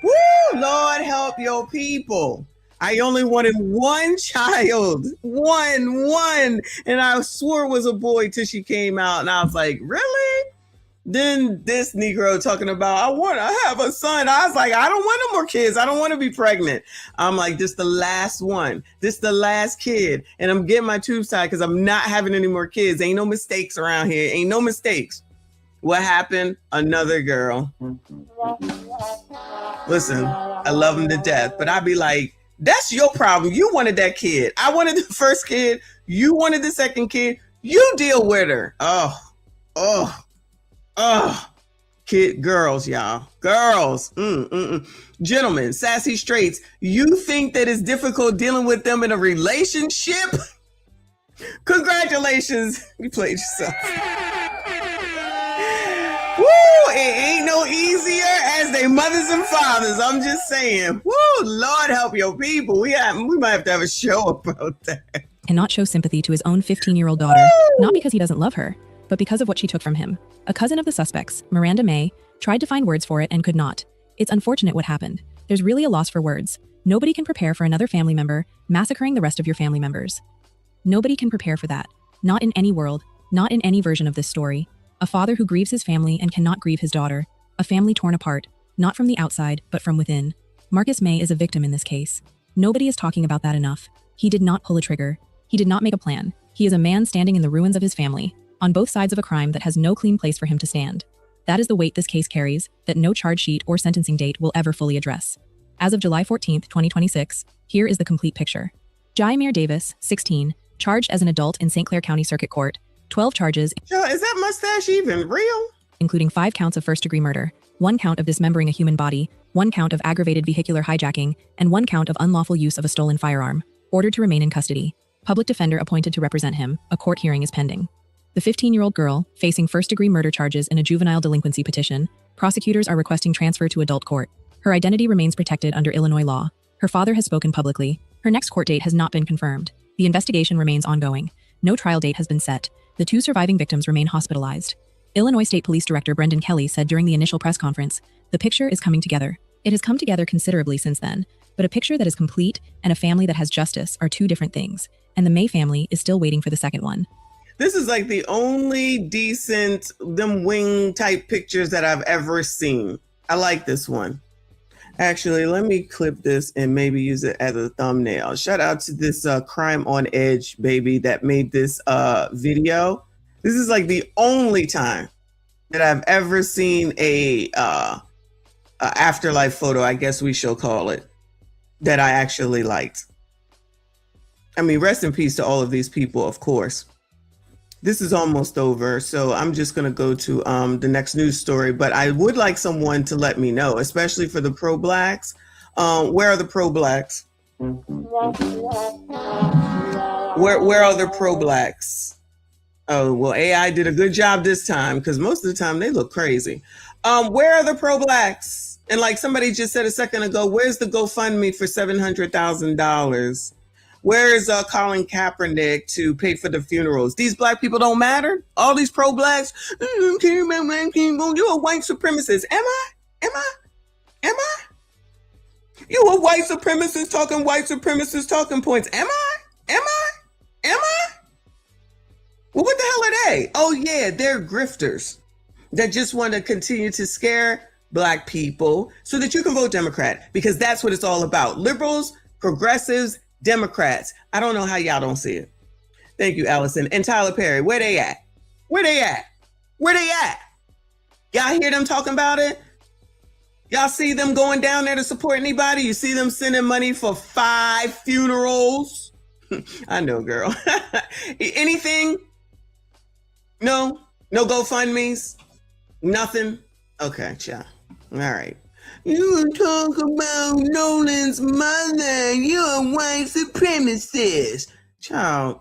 Woo! Lord help your people. I only wanted one child. One. And I swore it was a boy till she came out. And I was like, really? Then this Negro talking about, I want to have a son. I was like, I don't want no more kids. I don't want to be pregnant. I'm like, this the last one. This the last kid. And I'm getting my tubes tied because I'm not having any more kids. Ain't no mistakes around here. Ain't no mistakes. What happened? Another girl. Listen, I love him to death, but I'd be like, that's your problem. You wanted that kid. I wanted the first kid. You wanted the second kid. You deal with her. Oh. Kid, girls, y'all. Girls. Gentlemen, sassy straights, you think that it's difficult dealing with them in a relationship? Congratulations. You played yourself. Woo! It ain't no easier as they mothers and fathers. I'm just saying. Woo! Lord help your people. We might have to have a show about that. Cannot show sympathy to his own 15-year-old daughter, not because he doesn't love her, but because of what she took from him. A cousin of the suspects, Miranda May, tried to find words for it and could not. It's unfortunate what happened. There's really a loss for words. Nobody can prepare for another family member massacring the rest of your family members. Nobody can prepare for that. Not in any world, not in any version of this story. A father who grieves his family and cannot grieve his daughter. A family torn apart, not from the outside, but from within. Marcus May is a victim in this case. Nobody is talking about that enough. He did not pull a trigger. He did not make a plan. He is a man standing in the ruins of his family, on both sides of a crime that has no clean place for him to stand. That is the weight this case carries, that no charge sheet or sentencing date will ever fully address. As of July 14th, 2026, here is the complete picture. Jaimir Davis, 16, charged as an adult in St. Clair County Circuit Court, 12 charges. Yo, is that mustache even real? Including 5 counts of first-degree murder, 1 count of dismembering a human body, 1 count of aggravated vehicular hijacking, and 1 count of unlawful use of a stolen firearm, ordered to remain in custody. Public defender appointed to represent him. A court hearing is pending. The 15-year-old girl, facing first-degree murder charges in a juvenile delinquency petition, prosecutors are requesting transfer to adult court. Her identity remains protected under Illinois law. Her father has spoken publicly. Her next court date has not been confirmed. The investigation remains ongoing. No trial date has been set. The 2 surviving victims remain hospitalized. Illinois State Police Director Brendan Kelly said during the initial press conference, "The picture is coming together. It has come together considerably since then, but a picture that is complete and a family that has justice are 2 different things, and the May family is still waiting for the second one." This is like the only decent them wing type pictures that I've ever seen. I like this one. Actually, let me clip this and maybe use it as a thumbnail. Shout out to this Crime on Edge baby that made this video. This is like the only time that I've ever seen a afterlife photo, I guess we shall call it, that I actually liked. I mean, rest in peace to all of these people, of course. This is almost over, so I'm just going to go to the next news story. But I would like someone to let me know, especially for the pro-blacks. Where are the pro-blacks? Where are the pro-blacks? Oh, well, AI did a good job this time because most of the time they look crazy. Where are the pro-blacks? And like somebody just said a second ago, where's the GoFundMe for $700,000? Where is Colin Kaepernick to pay for the funerals? These black people don't matter? All these pro-blacks? You're a white supremacist. Am I? You a white supremacist talking points. Am I? Well, what the hell are they? Oh yeah, they're grifters that just want to continue to scare black people so that you can vote Democrat, because that's what it's all about. Liberals, progressives, Democrats. I don't know how y'all don't see it. Thank you, Allison. And Tyler Perry, where they at? Y'all hear them talking about it? Y'all see them going down there to support anybody? You see them sending money for 5 funerals? I know, girl. Anything? No GoFundMes? Nothing? Okay, child. All right. You talk about Nolan's mother. You're a white supremacist. Child.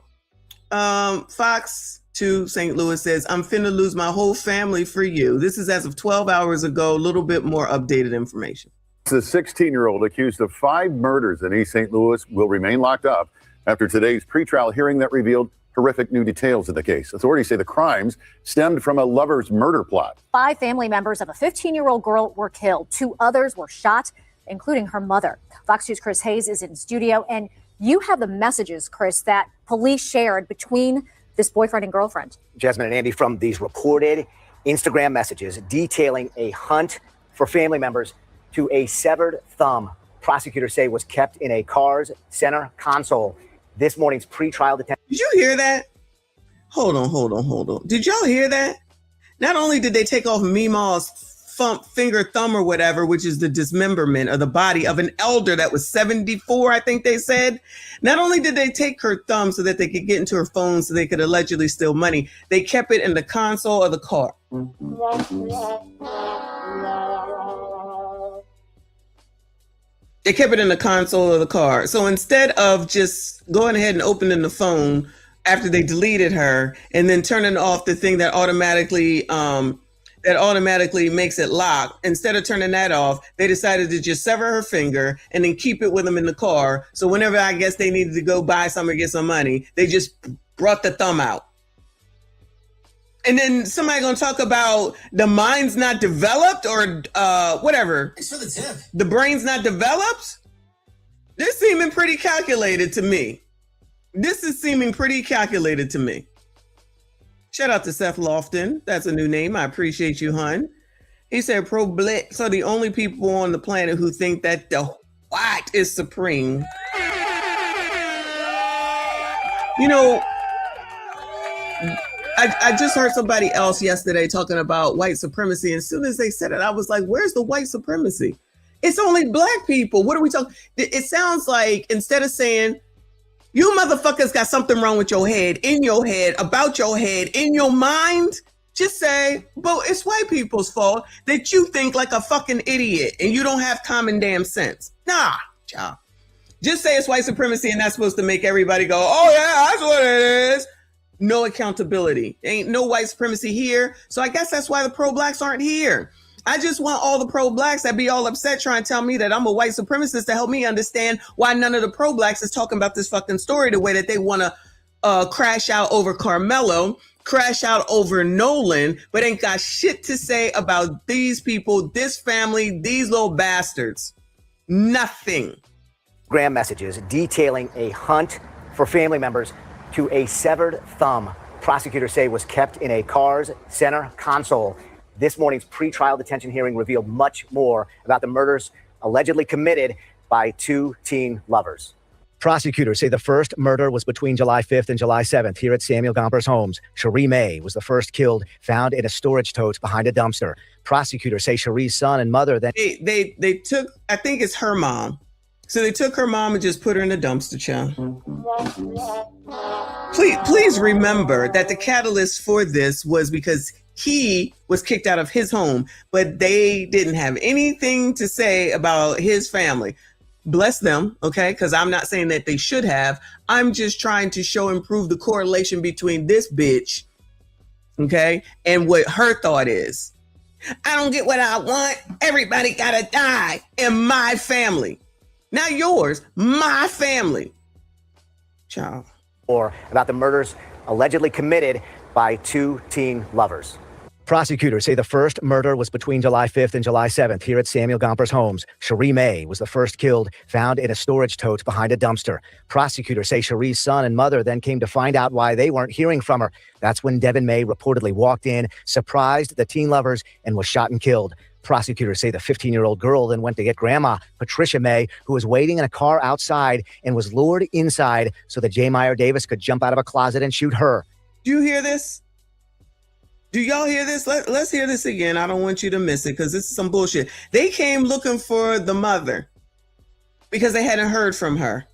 Fox 2 St. Louis says, I'm finna lose my whole family for you. This is as of 12 hours ago. A little bit more updated information. The 16-year-old accused of 5 murders in East St. Louis will remain locked up after today's pretrial hearing that revealed horrific new details of the case. Authorities say the crimes stemmed from a lover's murder plot. 5 family members of a 15-year-old girl were killed. 2 others were shot, including her mother. Fox 2's Chris Hayes is in studio, and you have the messages, Chris, that police shared between this boyfriend and girlfriend. Jasmine and Andy, from these reported Instagram messages detailing a hunt for family members to a severed thumb. Prosecutors say was kept in a car's center console. This morning's pretrial detention. Did you hear that? Hold on. Did y'all hear that? Not only did they take off Mima's finger, thumb, or whatever, which is the dismemberment of the body of an elder that was 74, I think they said. Not only did they take her thumb so that they could get into her phone so they could allegedly steal money, they kept it in the console of the car. They kept it in the console of the car. So instead of just going ahead and opening the phone after they deleted her and then turning off the thing that automatically makes it lock, instead of turning that off, they decided to just sever her finger and then keep it with them in the car. So whenever I guess they needed to go buy something or get some money, they just brought the thumb out. And then somebody gonna talk about the mind's not developed or whatever. Thanks for the tip. The brain's not developed? This seeming pretty calculated to me. Shout out to Seth Lofton. That's a new name. I appreciate you, hun. He said, pro-blacks are the only people on the planet who think that the white is supreme. You know, I just heard somebody else yesterday talking about white supremacy. And as soon as they said it, I was like, where's the white supremacy? It's only black people. What are we talking? It sounds like instead of saying, you motherfuckers got something wrong with your head, in your head, about your head, in your mind, just say, but it's white people's fault that you think like a fucking idiot and you don't have common damn sense. Nah, child. Just say it's white supremacy and that's supposed to make everybody go, oh yeah, that's what it is. No accountability. Ain't no white supremacy here. So I guess that's why the pro-blacks aren't here. I just want all the pro-blacks that be all upset trying to tell me that I'm a white supremacist to help me understand why none of the pro-blacks is talking about this fucking story the way that they want to crash out over Carmelo, crash out over Nolan, but ain't got shit to say about these people, this family, these little bastards. Nothing. Instagram messages detailing a hunt for family members to a severed thumb. Prosecutors say was kept in a car's center console. This morning's pretrial detention hearing revealed much more about the murders allegedly committed by two teen lovers. Prosecutors say the first murder was between July 5th and July 7th here at Samuel Gomper's homes. Cherie May was the first killed, found in a storage tote behind a dumpster. Prosecutors say Cherie's son and mother then... They took, I think it's her mom. So they took her mom and just put her in a dumpster, child. Please remember that the catalyst for this was because he was kicked out of his home, but they didn't have anything to say about his family. Bless them, okay? Because I'm not saying that they should have. I'm just trying to show and prove the correlation between this bitch, okay, and what her thought is. I don't get what I want. Everybody gotta die in my family. Not yours, my family. Child. Or about the murders allegedly committed by two teen lovers. Prosecutors say the first murder was between July 5th and July 7th here at Samuel Gomper's homes. Cherie May was the first killed, found in a storage tote behind a dumpster. Prosecutors say Cherie's son and mother then came to find out why they weren't hearing from her. That's when Devin May reportedly walked in, surprised the teen lovers, and was shot and killed. Prosecutors say the 15-year-old girl then went to get Grandma, Patricia May, who was waiting in a car outside and was lured inside so that J. Meyer Davis could jump out of a closet and shoot her. Do you hear this? Do y'all hear this? Let's hear this again. I don't want you to miss it because this is some bullshit. They came looking for the mother because they hadn't heard from her.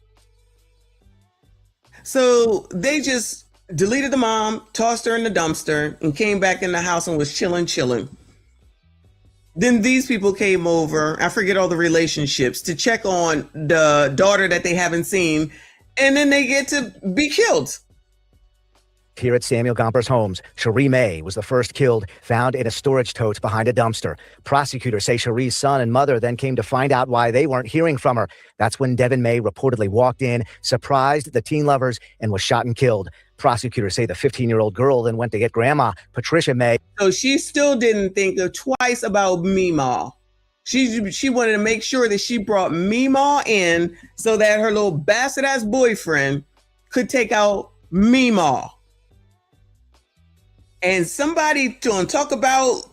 So they just deleted the mom, tossed her in the dumpster, and came back in the house and was chilling. Then these people came over, I forget all the relationships, to check on the daughter that they haven't seen, and then they get to be killed. Here at Samuel Gomper's homes, Cherie May was the first killed, found in a storage tote behind a dumpster. Prosecutors say Cherie's son and mother then came to find out why they weren't hearing from her. That's when Devin May reportedly walked in, surprised the teen lovers, and was shot and killed. Prosecutors say the 15-year-old girl then went to get Grandma, Patricia May. So she still didn't think twice about Meemaw. She wanted to make sure that she brought Meemaw in so that her little bastard-ass boyfriend could take out Meemaw. And somebody to talk about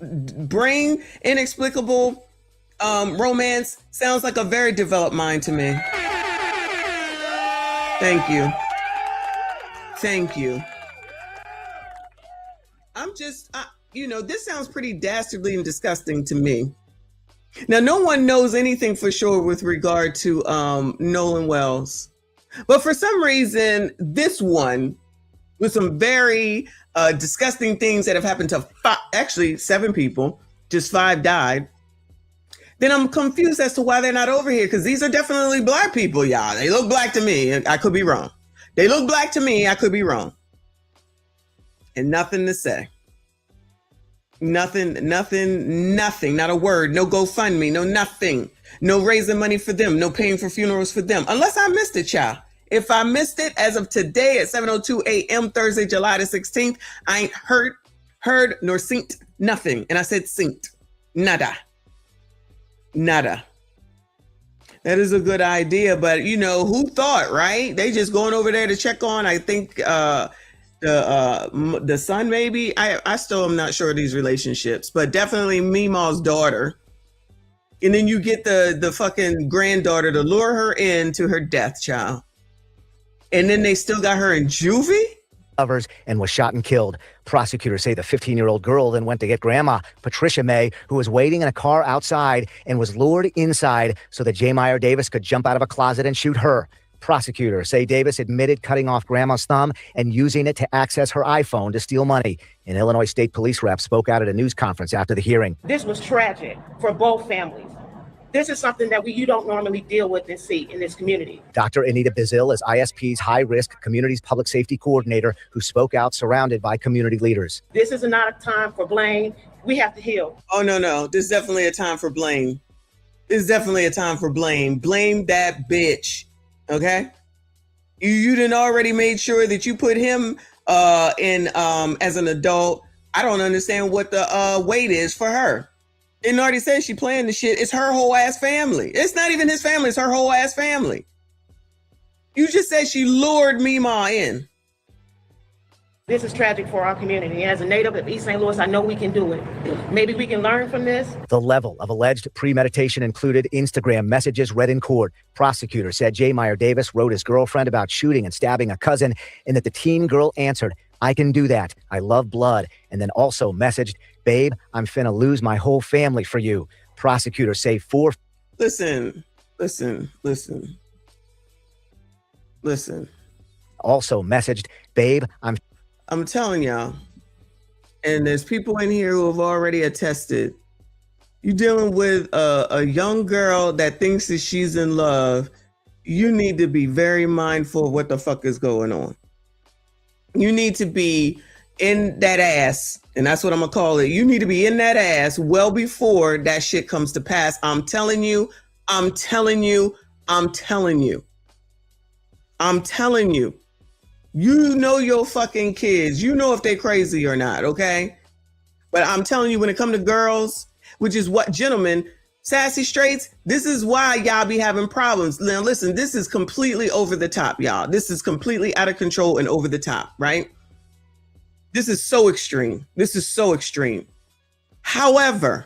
brain inexplicable romance sounds like a very developed mind to me. Thank you. Thank you. This sounds pretty dastardly and disgusting to me. Now, no one knows anything for sure with regard to Nolan Wells. But for some reason, this one, with some very disgusting things that have happened to actually 7 people, just 5 died, then I'm confused as to why they're not over here, because these are definitely black people, y'all. They look black to me. I could be wrong. They look black to me. I could be wrong. And nothing to say. Nothing, not a word, no GoFundMe, no nothing, no raising money for them, no paying for funerals for them, unless I missed it, child. If I missed it as of today at 7:02 a.m. Thursday, July the 16th, I ain't heard nor synced nothing. And I said synced, nada. That is a good idea, but who thought, right? They just going over there to check on, I think, the son, maybe. I still am not sure of these relationships, but definitely Meemaw's daughter. And then you get the fucking granddaughter to lure her into her death, child. And then they still got her in juvie? And was shot and killed. Prosecutors say the 15-year-old girl then went to get Grandma, Patricia May, who was waiting in a car outside and was lured inside so that J. Meyer Davis could jump out of a closet and shoot her. Prosecutors say Davis admitted cutting off Grandma's thumb and using it to access her iPhone to steal money. An Illinois State Police rep spoke out at a news conference after the hearing. This was tragic for both families. This is something that you don't normally deal with and see in this community. Dr. Anita Bazil is ISP's high-risk communities public safety coordinator who spoke out surrounded by community leaders. This is not a time for blame. We have to heal. Oh, no. This is definitely a time for blame. Blame that bitch. Okay? You done already made sure that you put him in as an adult. I don't understand what the weight is for her. And already said she playing the shit. It's her whole ass family. It's not even his family. It's her whole ass family. You just said she lured Meemaw in. This is tragic for our community. As a native of East St. Louis, I know we can do it. Maybe we can learn from this. The level of alleged premeditation included Instagram messages read in court. Prosecutors said J. Meyer Davis wrote his girlfriend about shooting and stabbing a cousin, and that the teen girl answered, "I can do that. I love blood," and then also messaged, "Babe, I'm finna lose my whole family for you." Prosecutors say 4. Listen. Also messaged, "Babe, I'm telling y'all, and there's people in here who have already attested. You're dealing with a young girl that thinks that she's in love. You need to be very mindful of what the fuck is going on. You need to be in that ass, and that's what I'm gonna call it. You need to be in that ass well before that shit comes to pass. I'm telling you. You know your fucking kids. You know if they crazy or not, okay? But I'm telling you, when it comes to girls, which is what, gentlemen, sassy straights, this is why y'all be having problems. Now listen, this is completely over the top, y'all. This is completely out of control and over the top, right? This is so extreme. However,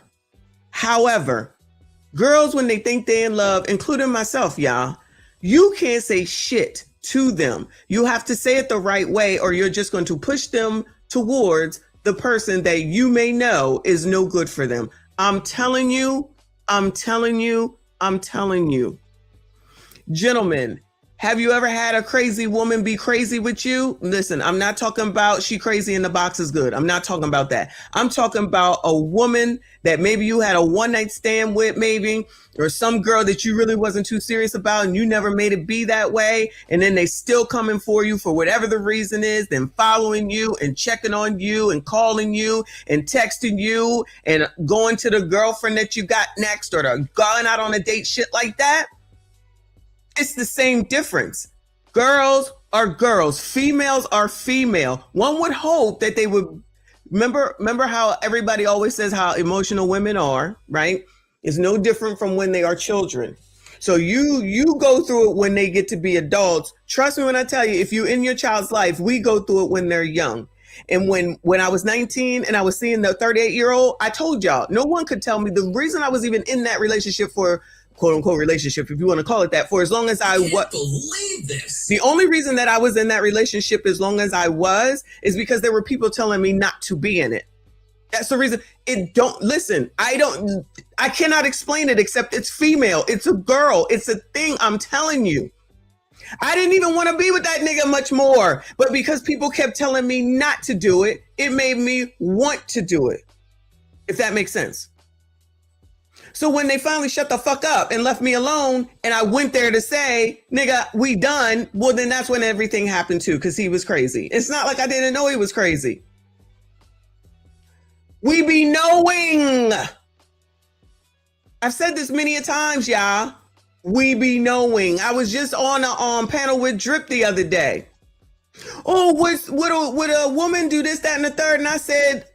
girls, when they think they're in love, including myself, y'all, you can't say shit to them. You have to say it the right way, or you're just going to push them towards the person that you may know is no good for them. I'm telling you. Gentlemen, have you ever had a crazy woman be crazy with you? Listen, I'm not talking about she crazy in the box is good. I'm not talking about that. I'm talking about a woman that maybe you had a one night stand with, maybe, or some girl that you really wasn't too serious about and you never made it be that way. And then they still coming for you for whatever the reason is, then following you and checking on you and calling you and texting you and going to the girlfriend that you got next or going out on a date, shit like that. It's the same difference. Girls are girls. Females are female. One would hope that they would remember how everybody always says how emotional women are, right? It's no different from when they are children. So you go through it when they get to be adults. Trust me when I tell you, if you're in your child's life, we go through it when they're young. And when I was 19 and I was seeing the 38-year-old, I told y'all, no one could tell me the reason I was even in that relationship for quote unquote relationship, if you want to call it that, for as long as I was. Believe this. The only reason that I was in that relationship as long as I was is because there were people telling me not to be in it. That's the reason. I cannot explain it except it's female. It's a girl. It's a thing. I'm telling you. I didn't even want to be with that nigga much more. But because people kept telling me not to do it, it made me want to do it. If that makes sense. So when they finally shut the fuck up and left me alone, and I went there to say, nigga, we done, well, then that's when everything happened too, because he was crazy. It's not like I didn't know he was crazy. We be knowing. I've said this many a times, y'all. We be knowing. I was just on a panel with Drip the other day. Oh, would a woman do this, that, and the third? And I said,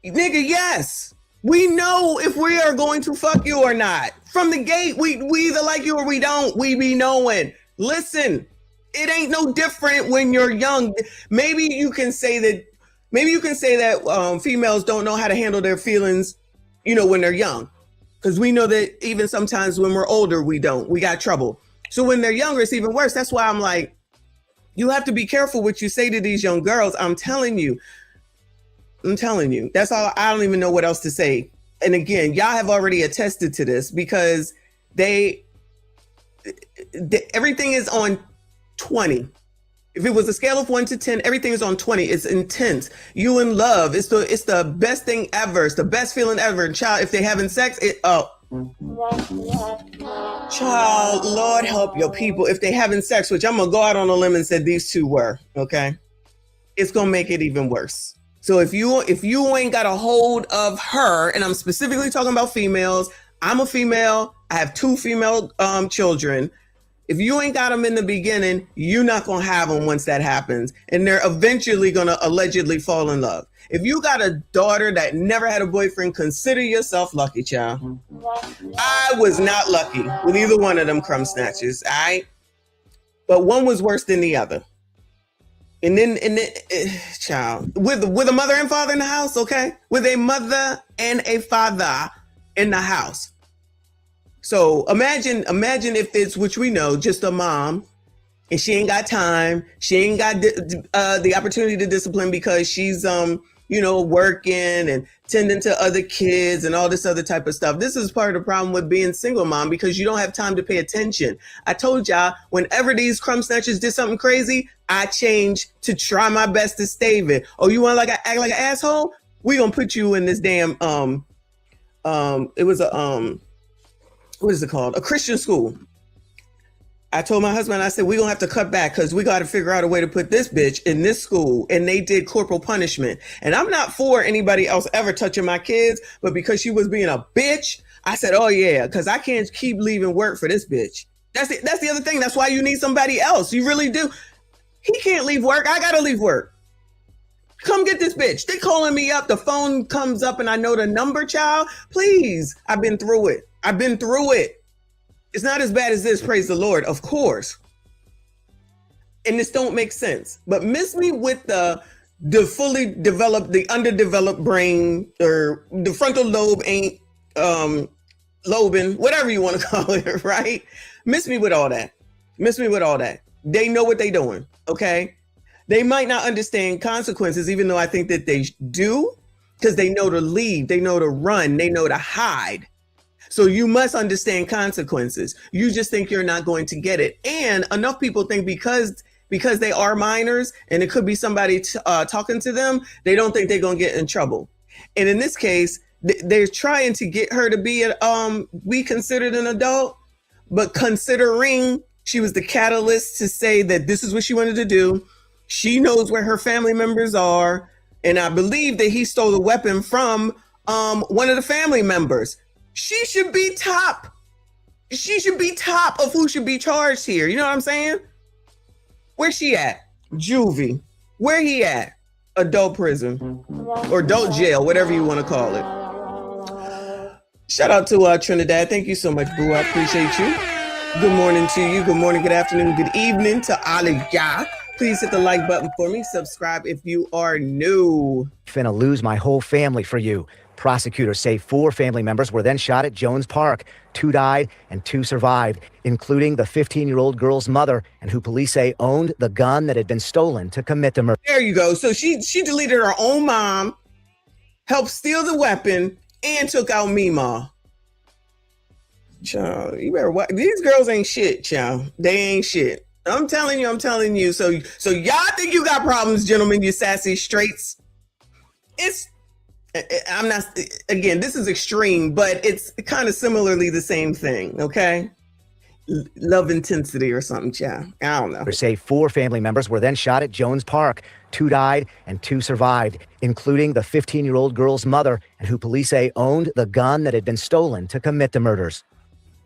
nigga, yes. We know if we are going to fuck you or not. From the gate, we either like you or we don't. We be knowing. Listen, it ain't no different when you're young. Maybe you can say that females don't know how to handle their feelings, when they're young. Because we know that even sometimes when we're older, we don't. We got trouble. So when they're younger, it's even worse. That's why I'm like, you have to be careful what you say to these young girls. I'm telling you. That's all. I don't even know what else to say. And again, y'all have already attested to this because everything is on 20. If it was a scale of 1 to 10, everything is on 20. It's intense. You in love. It's the best thing ever. It's the best feeling ever. And child, if they having sex, child, Lord help your people. If they having sex, which I'm gonna go out on a limb and say these two were, okay, it's gonna make it even worse. So if you ain't got a hold of her, and I'm specifically talking about females, I'm a female. I have 2 female children. If you ain't got them in the beginning, you're not going to have them once that happens. And they're eventually going to allegedly fall in love. If you got a daughter that never had a boyfriend, consider yourself lucky, child. I was not lucky with either one of them crumb snatchers, all right? But one was worse than the other. And then, child, with a mother and father in the house, okay? With a mother and a father in the house. So imagine if it's, which we know, just a mom, and she ain't got time. She ain't got the opportunity to discipline because she's, working and tending to other kids and all this other type of stuff. This is part of the problem with being single mom because you don't have time to pay attention. I told y'all, whenever these crumb snatchers did something crazy, I changed to try my best to stave it. Oh, you want to act like an asshole? We gonna put you in this damn it was a what is it called? A Christian school. I told my husband, I said, we're gonna have to cut back because we got to figure out a way to put this bitch in this school. And they did corporal punishment. And I'm not for anybody else ever touching my kids, but because she was being a bitch, I said, oh yeah, because I can't keep leaving work for this bitch. That's the other thing. That's why you need somebody else. You really do. He can't leave work. I gotta leave work. Come get this bitch. They calling me up. The phone comes up and I know the number, child. Please. I've been through it. It's not as bad as this, praise the Lord, of course. And this don't make sense. But miss me with the fully developed, the underdeveloped brain, or the frontal lobe ain't lobing, whatever you want to call it, right? Miss me with all that. They know what they doing, okay? They might not understand consequences, even though I think that they do, because they know to leave, they know to run, they know to hide. So you must understand consequences. You just think you're not going to get it. And enough people think because they are minors and it could be somebody talking to them, they don't think they're going to get in trouble. And in this case, they're trying to get her to be considered an adult, but considering she was the catalyst to say that this is what she wanted to do, she knows where her family members are. And I believe that he stole the weapon from one of the family members. She should be top. She should be top of who should be charged here. You know what I'm saying? Where's she at? Juvie. Where he at? Adult prison or adult jail, whatever you want to call it. Shout out to Trinidad. Thank you so much, boo. I appreciate you. Good morning to you. Good morning, good afternoon, good evening to all of y'all. Please hit the like button for me. Subscribe if you are new. Finna lose my whole family for you. Prosecutors say 4 family members were then shot at Jones Park. 2 died and 2 survived, including the 15-year-old girl's mother, and who police say owned the gun that had been stolen to commit the murder. There you go. So she deleted her own mom, helped steal the weapon, and took out Mima. Child, you better watch. These girls ain't shit, child. They ain't shit. I'm telling you. So y'all think you got problems, gentlemen, you sassy straights. I'm not, again, this is extreme, but it's kind of similarly the same thing, okay? Love intensity or something, child. I don't know. They say 4 family members were then shot at Jones Park. 2 died and 2 survived, including the 15-year-old girl's mother, and who police say owned the gun that had been stolen to commit the murders.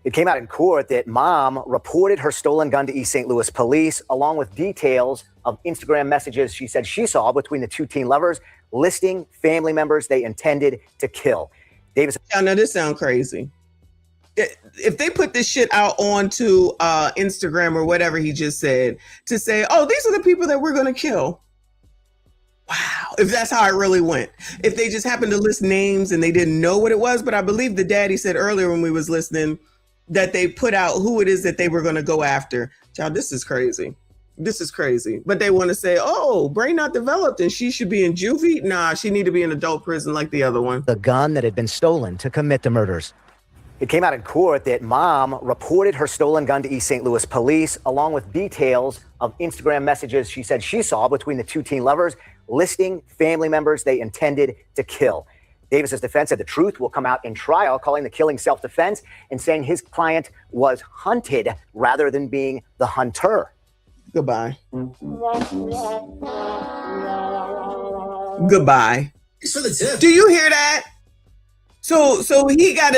It came out in court that mom reported her stolen gun to East St. Louis police, along with details of Instagram messages she said she saw between the 2 teen lovers, listing family members they intended to kill. Davis. Now this sounds crazy. If they put this shit out onto Instagram or whatever he just said, to say, oh, these are the people that we're going to kill. Wow. If that's how it really went. If they just happened to list names and they didn't know what it was, but I believe the daddy said earlier when we was listening that they put out who it is that they were going to go after. Child, this is crazy. This is crazy. But they want to say, oh, brain not developed and she should be in juvie. Nah, she need to be in adult prison like the other one. The gun that had been stolen to commit the murders. It came out in court that mom reported her stolen gun to East St. Louis police, along with details of Instagram messages she said she saw between the 2 teen lovers, listing family members they intended to kill. Davis's defense said the truth will come out in trial, calling the killing self-defense and saying his client was hunted rather than being the hunter. Goodbye. Goodbye. Thanks for the tip. Do you hear that? So he got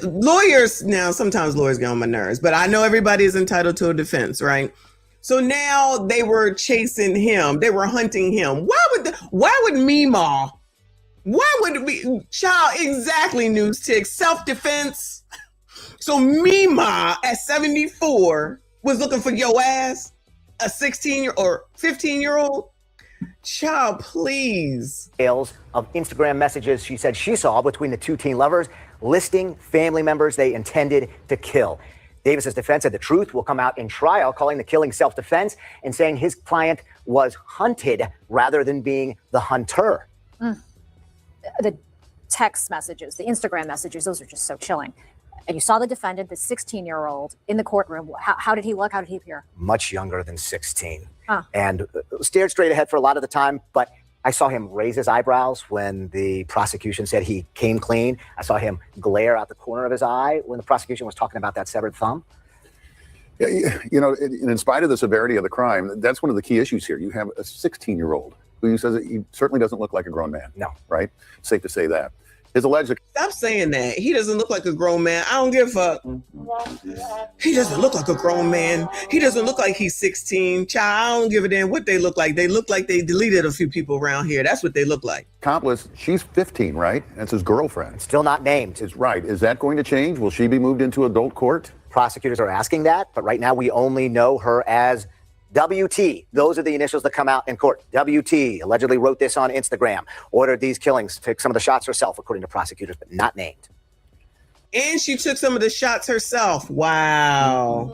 lawyers. Now, sometimes lawyers get on my nerves, but I know everybody is entitled to a defense, right? So now they were chasing him. They were hunting him. Why would Mima? Why would it be? Child, exactly, News Tick. Self-defense. So Mima at 74 was looking for your ass? A 16-year or 15-year-old? Child, please. Details of Instagram messages she said she saw between the 2 teen lovers, listing family members they intended to kill. Davis's defense said the truth will come out in trial, calling the killing self-defense and saying his client was hunted rather than being the hunter. The text messages, the Instagram messages, those are just so chilling. And you saw the defendant, the 16-year-old, in the courtroom. How did he look? How did he appear? Much younger than 16. Huh. And stared straight ahead for a lot of the time. But I saw him raise his eyebrows when the prosecution said he came clean. I saw him glare out the corner of his eye when the prosecution was talking about that severed thumb. Yeah, you know, in spite of the severity of the crime, that's one of the key issues here. You have a 16-year-old who says that he certainly doesn't look like a grown man. No. Right? Safe to say that. His alleged... Stop saying that. He doesn't look like a grown man. I don't give a fuck. He doesn't look like a grown man. He doesn't look like he's 16. Child, I don't give a damn what they look like. They look like they deleted a few people around here. That's what they look like. Accomplice, she's 15, right? That's his girlfriend. Still not named. Is right. Is that going to change? Will she be moved into adult court? Prosecutors are asking that, but right now we only know her as WT. Those are the initials that come out in court. WT allegedly wrote this on Instagram, ordered these killings, took some of the shots herself, according to prosecutors, but not named. And she took some of the shots herself. Wow.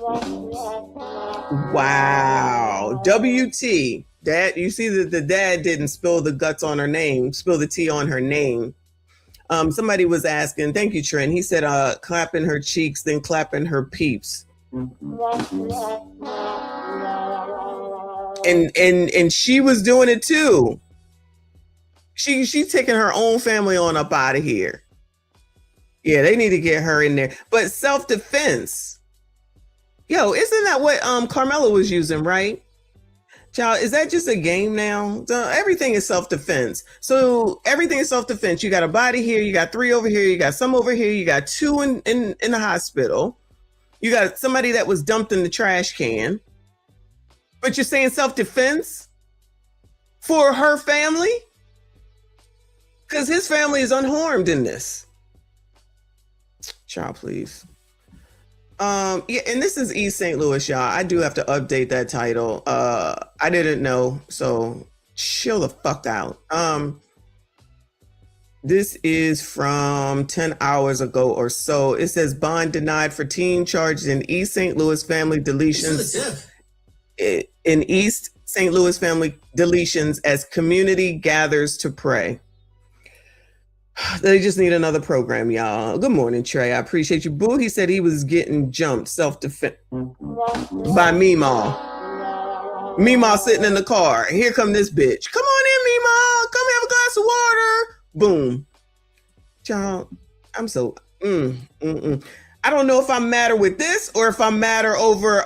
Wow. WT. Dad, you see that the dad didn't spill the guts on her name, spill the tea on her name. Somebody was asking, thank you, Trent. He said, clapping her cheeks, then clapping her peeps. And she was doing it too. She's taking her own family on up out of here. Yeah, they need to get her in there. But self-defense. Yo, isn't that what Carmela was using, right? Child, is that just a game now? So everything is self-defense. So everything is self-defense. You got a body here, you got 3 over here, you got some over here, you got 2 in the hospital. You got somebody that was dumped in the trash can. But you're saying self-defense for her family? Because his family is unharmed in this. Child, please. Yeah, and this is East St. Louis, y'all. I do have to update that title. I didn't know, so chill the fuck out. This is from 10 hours ago or so. It says bond denied for teen charged in East St. Louis family deletions. In East St. Louis family deletions as community gathers to pray. They just need another program, y'all. Good morning, Trey. I appreciate you. Boo, he said he was getting jumped, self-defense by Meemaw. Meemaw sitting in the car. Here come this bitch. Come on in, Meemaw. Come have a glass of water. Boom. Y'all, I'm so I don't know if I'm madder with this or if I'm madder over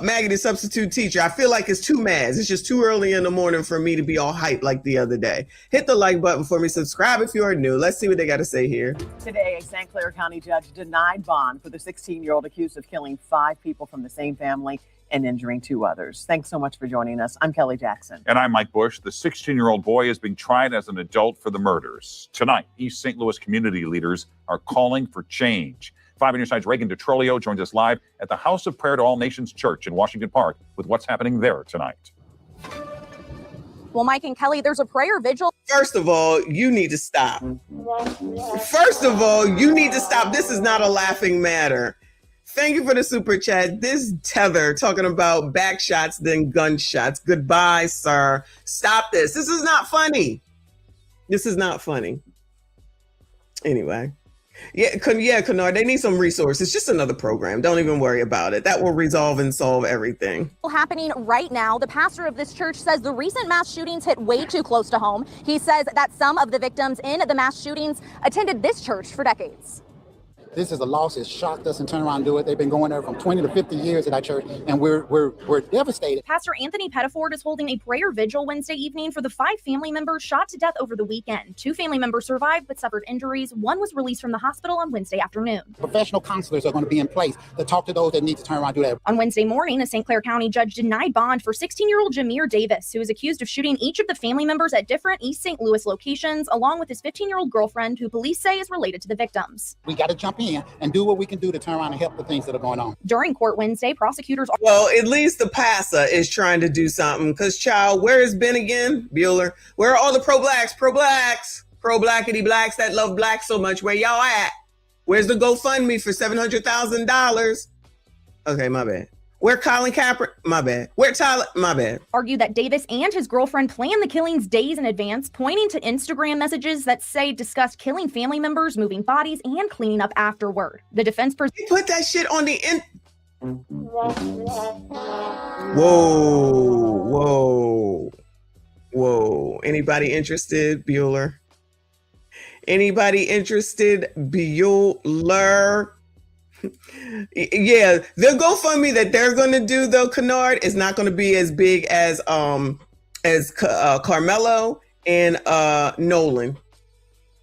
Maggie the substitute teacher. I feel like it's too mad. It's just too early in the morning for me to be all hyped like the other day. Hit the like button for me. Subscribe if you are new. Let's see what they got to say here. Today, a St. Clair County judge denied bond for the 16-year-old accused of killing 5 people from the same family and injuring 2 others. Thanks so much for joining us. I'm Kelly Jackson. And I'm Mike Bush. The 16-year-old boy is being tried as an adult for the murders. Tonight, East St. Louis community leaders are calling for change. 5 on your side's Reagan DeTrolio joins us live at the House of Prayer to All Nations Church in Washington Park with what's happening there tonight. Well, Mike and Kelly, there's a prayer vigil. First of all, you need to stop. First of all, you need to stop. This is not a laughing matter. Thank you for the super chat. This tether talking about back shots, then gunshots. Goodbye, sir. Stop this. This is not funny. This is not funny. Anyway. Yeah, Kennard, they need some resources. Just another program. Don't even worry about it. That will resolve and solve everything. Happening right now. The pastor of this church says the recent mass shootings hit way too close to home. He says that some of the victims in the mass shootings attended this church for decades. This is a loss. It shocked us and turned around and do it. They've been going there from 20 to 50 years at our church, and we're devastated. Pastor Anthony Pettiford is holding a prayer vigil Wednesday evening for the 5 family members shot to death over the weekend. 2 family members survived but suffered injuries. 1 was released from the hospital on Wednesday afternoon. Professional counselors are going to be in place to talk to those that need to turn around and do that. On Wednesday morning, a St. Clair County judge denied bond for 16-year-old Jameer Davis, who is accused of shooting each of the family members at different East St. Louis locations, along with his 15-year-old girlfriend, who police say is related to the victims. We got to jump in and do what we can do to turn around and help the things that are going on. During court Wednesday, prosecutors... Well, at least the pastor is trying to do something. Because, child, where has Ben again? Bueller. Where are all the pro-blacks, pro-blackity blacks that love blacks so much? Where y'all at? Where's the GoFundMe for $700,000? Okay, my bad. Where Colin Kaepernick? My bad. Where Tyler? My bad. Argued that Davis and his girlfriend planned the killings days in advance, pointing to Instagram messages that say discussed killing family members, moving bodies, and cleaning up afterward. The defense put that shit on the Whoa. Anybody interested, Bueller? Anybody interested, Bueller? Yeah, the GoFundMe that they're going to do, though, Kennard, is not going to be as big as Carmelo and Nolan.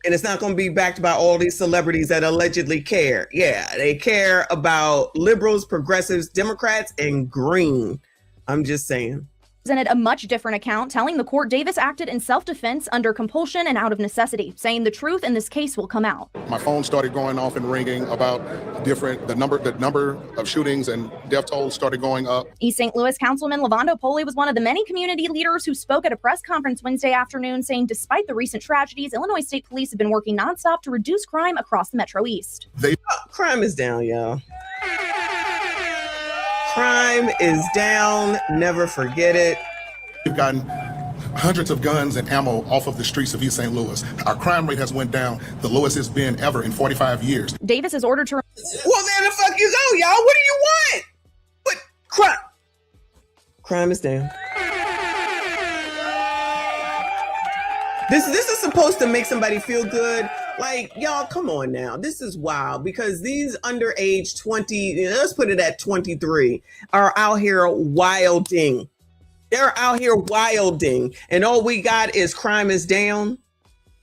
And it's not going to be backed by all these celebrities that allegedly care. Yeah, they care about liberals, progressives, Democrats, and green. I'm just saying. Presented a much different account, telling the court Davis acted in self-defense under compulsion and out of necessity, saying the truth in this case will come out. My phone started going off and ringing about the number of shootings, and death tolls started going up. East St. Louis Councilman Lavando Poli was one of the many community leaders who spoke at a press conference Wednesday afternoon, saying despite the recent tragedies, Illinois State Police have been working nonstop to reduce crime across the Metro East. Crime is down, y'all. Crime is down. Never forget it. We've gotten hundreds of guns and ammo off of the streets of East St. Louis. Our crime rate has went down the lowest it's been ever in 45 years. Davis is ordered to... Well, there the fuck you go, y'all. What do you want? What? Crime is down. This is supposed to make somebody feel good. Like, y'all, come on now. This is wild because these underage 20, let's put it at 23, are out here wilding. They're out here wilding. And all we got is crime is down.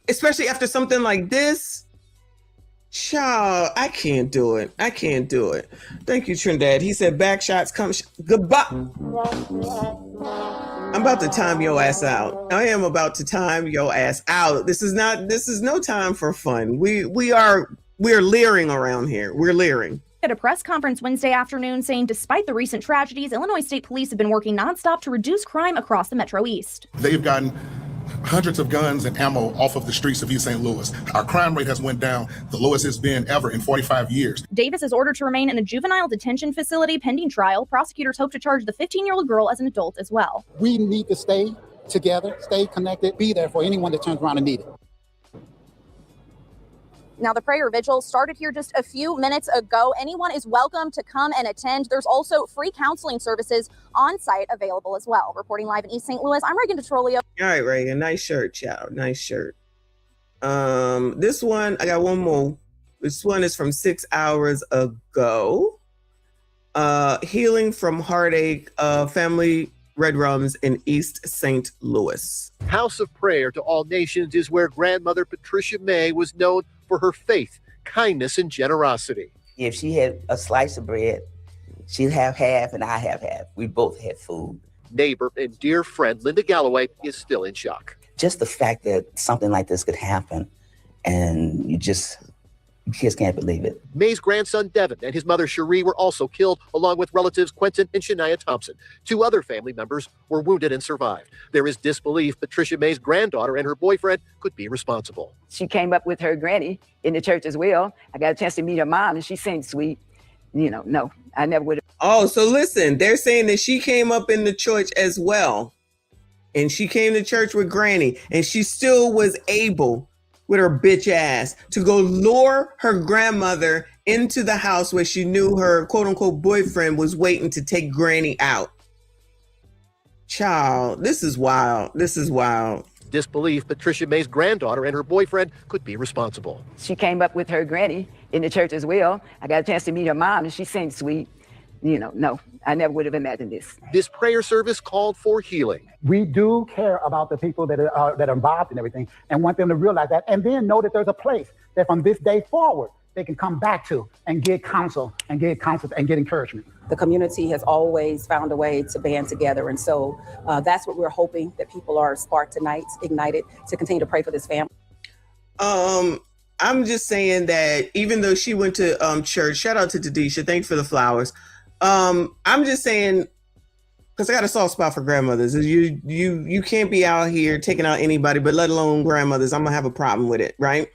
Especially after something like this. Child, I can't do it. Thank you, Trinidad. He said back shots come. Goodbye. I'm about to time your ass out. I am about to time your ass out. This is no time for fun. We're leering around here. We're leering. at a press conference Wednesday afternoon saying despite the recent tragedies, Illinois State Police have been working nonstop to reduce crime across the Metro East. They've gotten hundreds of guns and ammo off of the streets of East St. Louis. Our crime rate has went down the lowest it's been ever in 45 years. Davis is ordered to remain in a juvenile detention facility pending trial. Prosecutors hope to charge the 15-year-old girl as an adult as well. We need to stay together, stay connected, be there for anyone that turns around and needs it. Now, the prayer vigil started here just a few minutes ago. Anyone is welcome to come and attend. There's also free counseling services on site available as well. Reporting live in East St. Louis, I'm Reagan DeTrolio. All right, Reagan, nice shirt, child. Nice shirt. This one, I got one more. This one is from 6 hours ago. Healing from heartache, family red rums in East St. Louis. House of Prayer to All Nations is where grandmother Patricia May was known for her faith, kindness, and generosity. If she had a slice of bread, she'd have half and I have half. We both had food. Neighbor and dear friend Linda Galloway is still in shock. Just the fact that something like this could happen and you kids can't believe it. May's grandson Devin and his mother Cherie were also killed, along with relatives Quentin and Shania Thompson. 2 other family members were wounded and survived. There is disbelief Patricia May's granddaughter and her boyfriend could be responsible. She came up with her granny in the church as well. I got a chance to meet her mom and she seemed sweet. No, I never would have. Oh, so listen, they're saying that she came up in the church as well. And she came to church with Granny and she still was able with her bitch ass to go lure her grandmother into the house where she knew her quote unquote boyfriend was waiting to take Granny out. Child, this is wild. This is wild. Disbelief Patricia May's granddaughter and her boyfriend could be responsible. She came up with her granny in the church as well. I got a chance to meet her mom and she seemed sweet. No, I never would have imagined this. This prayer service called for healing. We do care about the people that are involved in everything and want them to realize that, and then know that there's a place that from this day forward they can come back to and get counsel and get encouragement. The community has always found a way to band together, and so that's what we're hoping, that people are sparked tonight, ignited to continue to pray for this family. I'm just saying that even though she went to church, shout out to Tadisha, thanks for the flowers. I'm just saying, because I got a soft spot for grandmothers. You can't be out here taking out anybody, but let alone grandmothers. I'm gonna have a problem with it, right?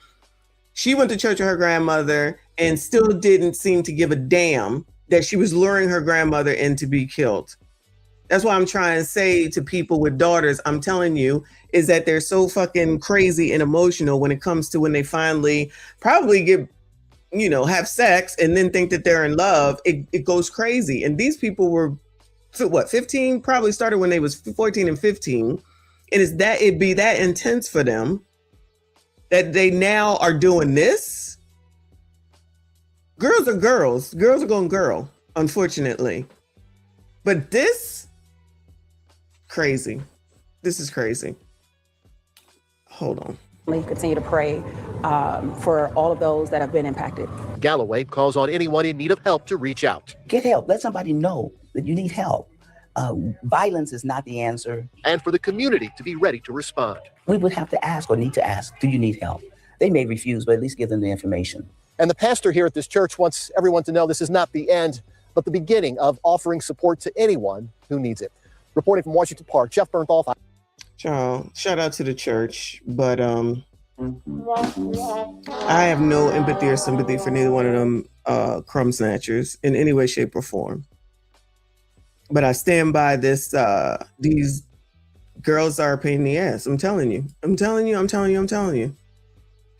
She went to church with her grandmother and still didn't seem to give a damn that she was luring her grandmother in to be killed. That's why I'm trying to say to people with daughters, I'm telling you, is that they're so fucking crazy and emotional when it comes to when they finally probably get, have sex and then think that they're in love. It goes crazy. And these people were, 15? Probably started when they was 14 and 15. And it'd be that intense for them that they now are doing this. Girls are girls. Girls are going girl, unfortunately. But this, crazy. This is crazy. Hold on. Continue to pray for all of those that have been impacted. Galloway calls on anyone in need of help to reach out. Get help. Let somebody know that you need help. Violence is not the answer. And for the community to be ready to respond. We would have to ask, or need to ask, do you need help? They may refuse, but at least give them the information. And the pastor here at this church wants everyone to know this is not the end, but the beginning of offering support to anyone who needs it. Reporting from Washington Park, Jeff Bernthal. Shout out to the church, but I have no empathy or sympathy for neither one of them crumb snatchers in any way, shape, or form. But I stand by this. These girls are a pain in the ass. I'm telling you.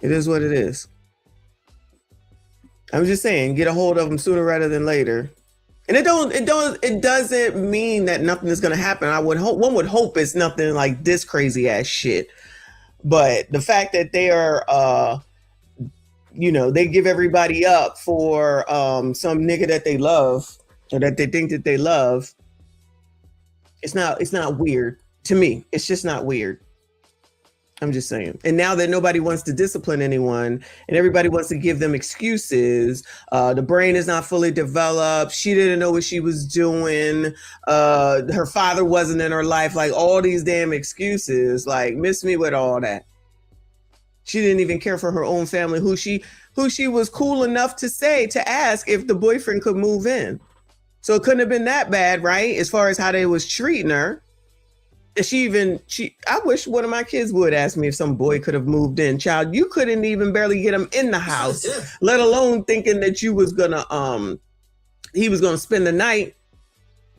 It is what it is. I'm just saying, get a hold of them sooner rather than later. And it doesn't mean that nothing is going to happen. One would hope it's nothing like this crazy ass shit. But the fact that they are, they give everybody up for some nigga that they love or that they think that they love. It's not weird to me. It's just not weird. I'm just saying. And now that nobody wants to discipline anyone and everybody wants to give them excuses, the brain is not fully developed. She didn't know what she was doing. Her father wasn't in her life. Like all these damn excuses, like miss me with all that. She didn't even care for her own family, who who she was cool enough to ask if the boyfriend could move in. So it couldn't have been that bad, right? As far as how they was treating her. I wish one of my kids would ask me if some boy could have moved in. Child, you couldn't even barely get him in the house, let alone thinking that you was gonna he was gonna spend the night.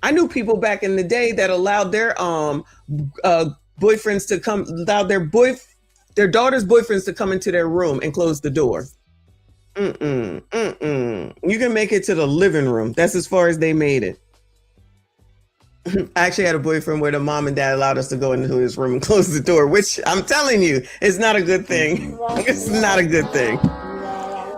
I knew people back in the day that allowed their boyfriends to come, allowed their daughter's boyfriends to come into their room and close the door. You can make it to the living room. That's as far as they made it. I actually had a boyfriend where the mom and dad allowed us to go into his room and close the door, which I'm telling you, is not a good thing. It's not a good thing.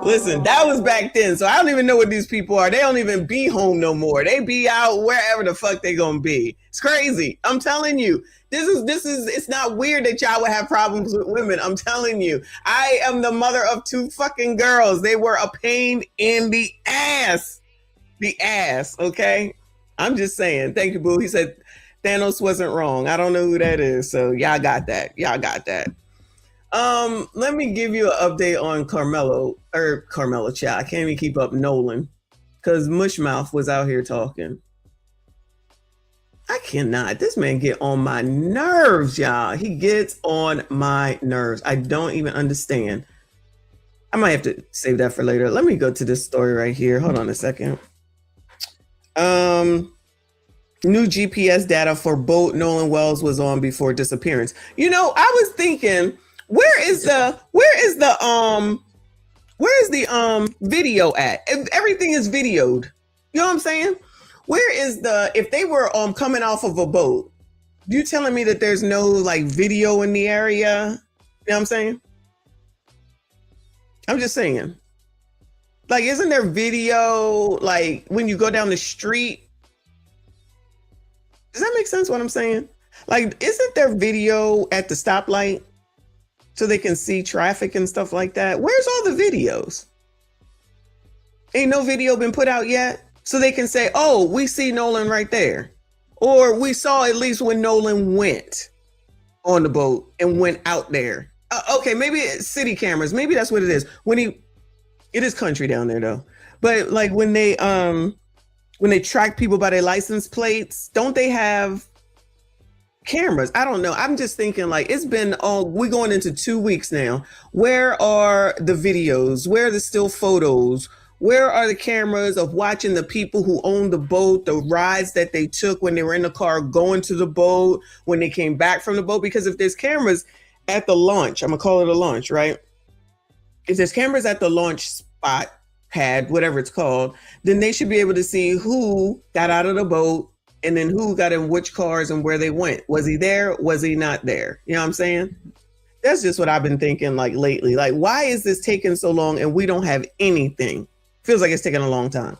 Listen, that was back then, so I don't even know what these people are. They don't even be home no more. They be out wherever the fuck they gonna be. It's crazy. I'm telling you. It's not weird that y'all would have problems with women. I'm telling you. I am the mother of 2 fucking girls. They were a pain in the ass. The ass, okay? I'm just saying. Thank you, boo. He said Thanos wasn't wrong. I don't know who that is, so y'all got that. Y'all got that. Let me give you an update on Carmelo Child. I can't even keep up Nolan because Mushmouth was out here talking. I cannot. This man get on my nerves, y'all. He gets on my nerves. I don't even understand. I might have to save that for later. Let me go to this story right here. Hold on a second. New GPS data for boat Nolan Wells was on before disappearance. You know, I was thinking, where is the video at? If everything is videoed, you know what I'm saying? Where is if they were coming off of a boat, you telling me that there's no like video in the area? You know what I'm saying? I'm just saying. Like, isn't there video like when you go down the street? Does that make sense what I'm saying? Like, isn't there video at the stoplight so they can see traffic and stuff like that? Where's all the videos? Ain't no video been put out yet? So they can say, oh, we see Nolan right there. Or we saw at least when Nolan went on the boat and went out there. Okay, maybe it's city cameras. Maybe that's what it is. It is country down there though. But like when they track people by their license plates, don't they have cameras? I don't know. I'm just thinking like it's been we're going into 2 weeks now. Where are the videos? Where are the still photos? Where are the cameras of watching the people who owned the boat, the rides that they took when they were in the car going to the boat, when they came back from the boat? Because if there's cameras at the launch, I'm gonna call it a launch, right? If there's cameras at the launch spot, pad, whatever it's called, then they should be able to see who got out of the boat and then who got in which cars and where they went. Was he there? Was he not there? You know what I'm saying? That's just what I've been thinking like lately. Like, why is this taking so long and we don't have anything? Feels like it's taking a long time.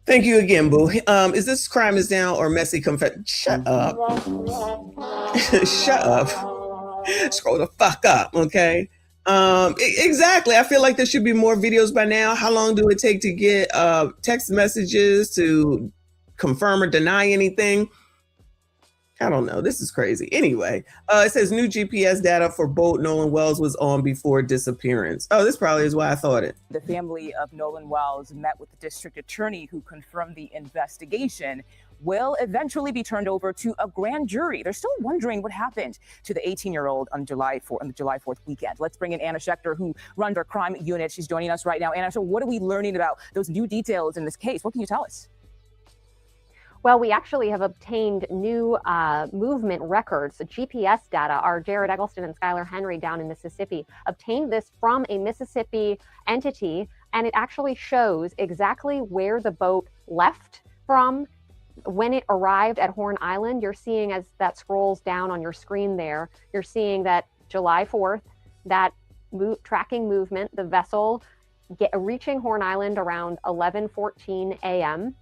Thank you again, boo. Is this crime is down or messy confession? Shut up. Shut up. Scroll the fuck up, okay? Exactly. I feel like there should be more videos by now. How long do it take to get text messages to confirm or deny anything? I don't know. This is crazy. Anyway, it says new GPS data for boat Nolan Wells was on before disappearance. Oh, this probably is why I thought it. The family of Nolan Wells met with the district attorney who confirmed the investigation will eventually be turned over to a grand jury. They're still wondering what happened to the 18-year-old on the July 4th weekend. Let's bring in Anna Schechter, who runs our crime unit. She's joining us right now. Anna, so what are we learning about those new details in this case? What can you tell us? Well, we actually have obtained new movement records, GPS data. Our Jared Eggleston and Skylar Henry down in Mississippi obtained this from a Mississippi entity, and it actually shows exactly where the boat left from when it arrived at Horn Island. You're seeing, as that scrolls down on your screen there, you're seeing that July 4th, that tracking movement, the vessel reaching Horn Island around 11:14 a.m.,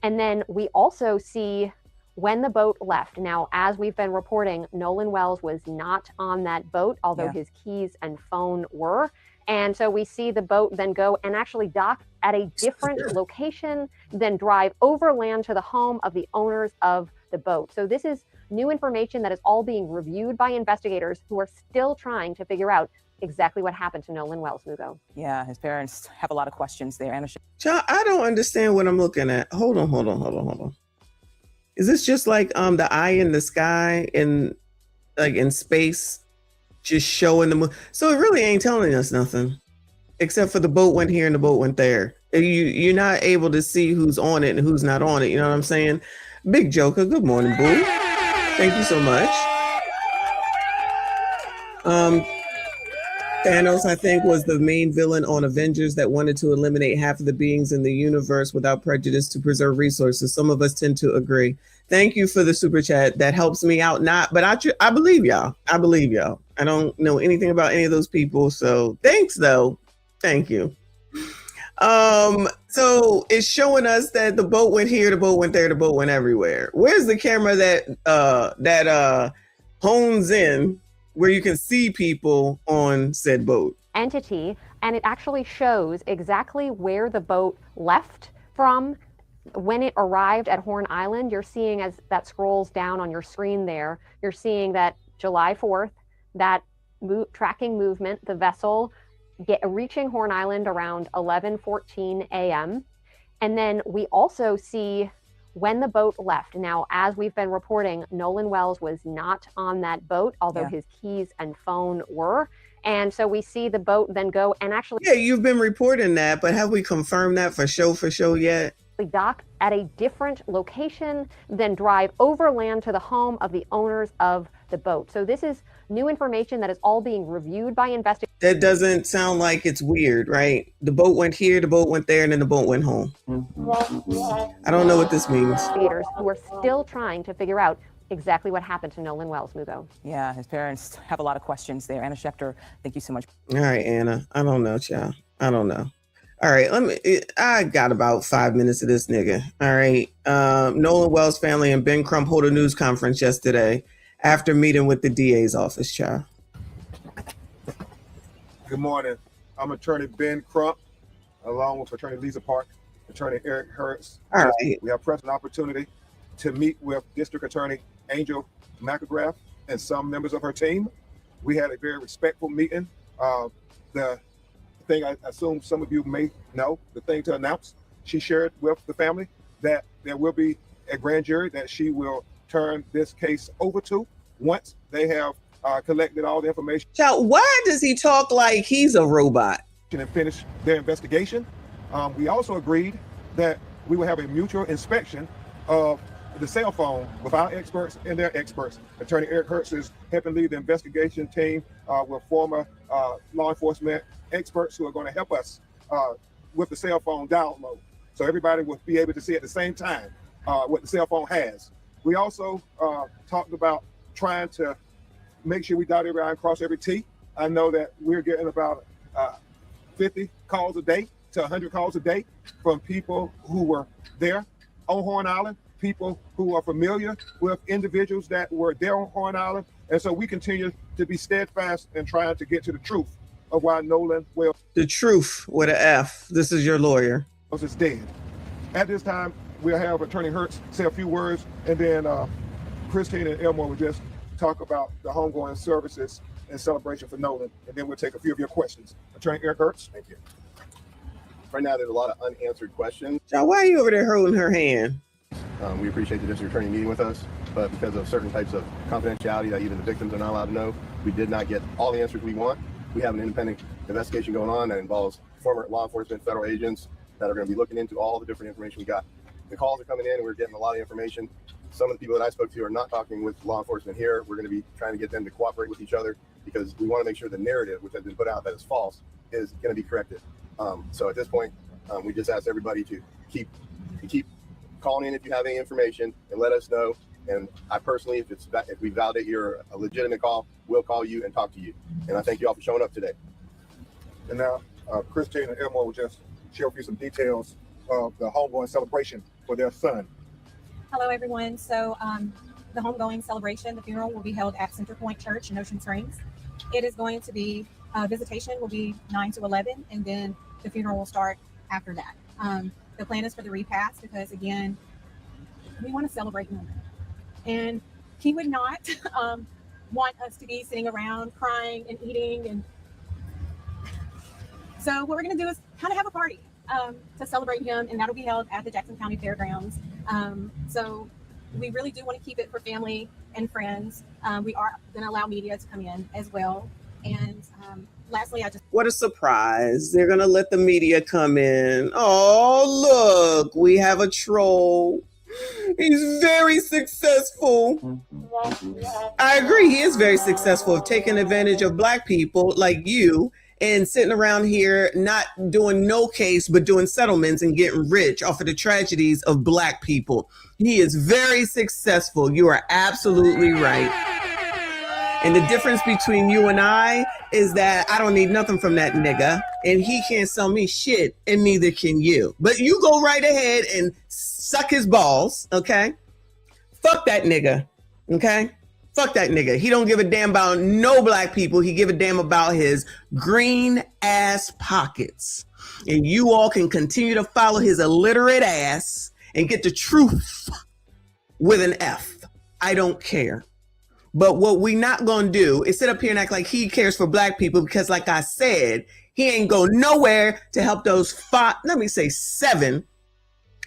and then we also see when the boat left. Now, as we've been reporting, Nolan Wells was not on that boat, although his keys and phone were. And so we see the boat then go and actually dock at a different location, then drive overland to the home of the owners of the boat. So this is new information that is all being reviewed by investigators who are still trying to figure out exactly what happened to Nolan Wells, Mugo. Yeah, his parents have a lot of questions there. Anna, Child, I don't understand what I'm looking at. Hold on. Is this just like the eye in the sky in space, just showing the moon? So it really ain't telling us nothing, except for the boat went here and the boat went there. You're not able to see who's on it and who's not on it. You know what I'm saying? Big Joker, good morning, boo. Thank you so much. Thanos, I think, was the main villain on Avengers that wanted to eliminate half of the beings in the universe without prejudice to preserve resources. Some of us tend to agree. Thank you for the super chat. That helps me out. But I believe y'all. I don't know anything about any of those people. So thanks, though. Thank you. So it's showing us that the boat went here, the boat went there, the boat went everywhere. Where's the camera that hones in where you can see people on said boat? Entity, and it actually shows exactly where the boat left from when it arrived at Horn Island. You're seeing, as that scrolls down on your screen there, you're seeing that July 4th, that tracking movement, the vessel reaching Horn Island around 11:14 a.m. And then we also see when the boat left. Now, as we've been reporting, Nolan Wells was not on that boat, although his keys and phone were. And so we see the boat then go and actually... Yeah, you've been reporting that, but have we confirmed that for show yet? Dock at a different location, then drive overland to the home of the owners of the boat. So this is new information that is all being reviewed by investigators. That doesn't sound like it's weird, right? The boat went here, the boat went there, and then the boat went home. I don't know what this means. Investigators who are still trying to figure out exactly what happened to Nolan Wells, Mugo. Yeah, his parents have a lot of questions there. Anna Schechter, thank you so much. All right, Anna. I don't know, child. I don't know. All right, I got about 5 minutes of this nigga. All right. Nolan Wells' family and Ben Crump hold a news conference yesterday after meeting with the DA's office, child. Good morning. I'm attorney Ben Crump, along with attorney Lisa Park, attorney Eric Hertz. All right. We have present opportunity to meet with District Attorney Angel McElgrath and some members of her team. We had a very respectful meeting. The thing I assume some of you may know, the thing to announce, she shared with the family that there will be a grand jury that she will turn this case over to once they have collected all the information. Child, why does he talk like he's a robot? And finish their investigation. We also agreed that we will have a mutual inspection of the cell phone with our experts and their experts. Attorney Eric Hertz is helping lead the investigation team with former law enforcement experts who are going to help us with the cell phone download. So everybody will be able to see at the same time what the cell phone has. We also talked about trying to make sure we dot every I and cross every T. I know that we're getting about 50 calls a day to 100 calls a day from people who were there on Horn Island, people who are familiar with individuals that were there on Horn Island. And so we continue to be steadfast in trying to get to the truth of why Nolan Wells. The truth with an F. This is your lawyer. Is dead. At this time, we'll have Attorney Hertz say a few words, and then Christine and Elmore will just talk about the homegoing services and celebration for Nolan, and then we'll take a few of your questions. Attorney Eric Hertz. Thank you. Right now, there's a lot of unanswered questions. Child, why are you over there holding her hand? We appreciate the district attorney meeting with us, but because of certain types of confidentiality that even the victims are not allowed to know, we did not get all the answers we want. We have an independent investigation going on that involves former law enforcement, federal agents that are going to be looking into all the different information we got. The calls are coming in, and we're getting a lot of information. Some of the people that I spoke to are not talking with law enforcement here. We're going to be trying to get them to cooperate with each other because we want to make sure the narrative, which has been put out that is false, is going to be corrected. So at this point, we just ask everybody to keep calling in if you have any information and let us know. And I personally, if we validate you're a legitimate call, we'll call you and talk to you. And I thank you all for showing up today. And now, Christine and Elmore will just share with you some details of the homegoing celebration for their son. Hello, everyone. So the homegoing celebration, the funeral will be held at Center Point Church in Ocean Springs. It is going to be, visitation will be 9 to 11, and then the funeral will start after that. The plan is for the repast because, again, we want to celebrate Nolan. And he would not want us to be sitting around crying and eating and So what we're going to do is kind of have a party to celebrate him, and that'll be held at the Jackson County Fairgrounds. So we really do want to keep it for family and friends. We are going to allow media to come in as well. And lastly, What a surprise. They're going to let the media come in. Oh, look, we have a troll. He's very successful. I agree. He is very successful of taking advantage of Black people like you and sitting around here not doing no case, but doing settlements and getting rich off of the tragedies of Black people. He is very successful. You are absolutely right. And the difference between you and I is that I don't need nothing from that nigga, and he can't sell me shit, and neither can you. But you go right ahead and suck his balls, okay? Fuck that nigga, okay? Fuck that nigga. He don't give a damn about no Black people. He give a damn about his green ass pockets. And you all can continue to follow his illiterate ass and get the truth with an F. I don't care. But what we not gonna do is sit up here and act like he cares for Black people, because like I said, he ain't go nowhere to help those 7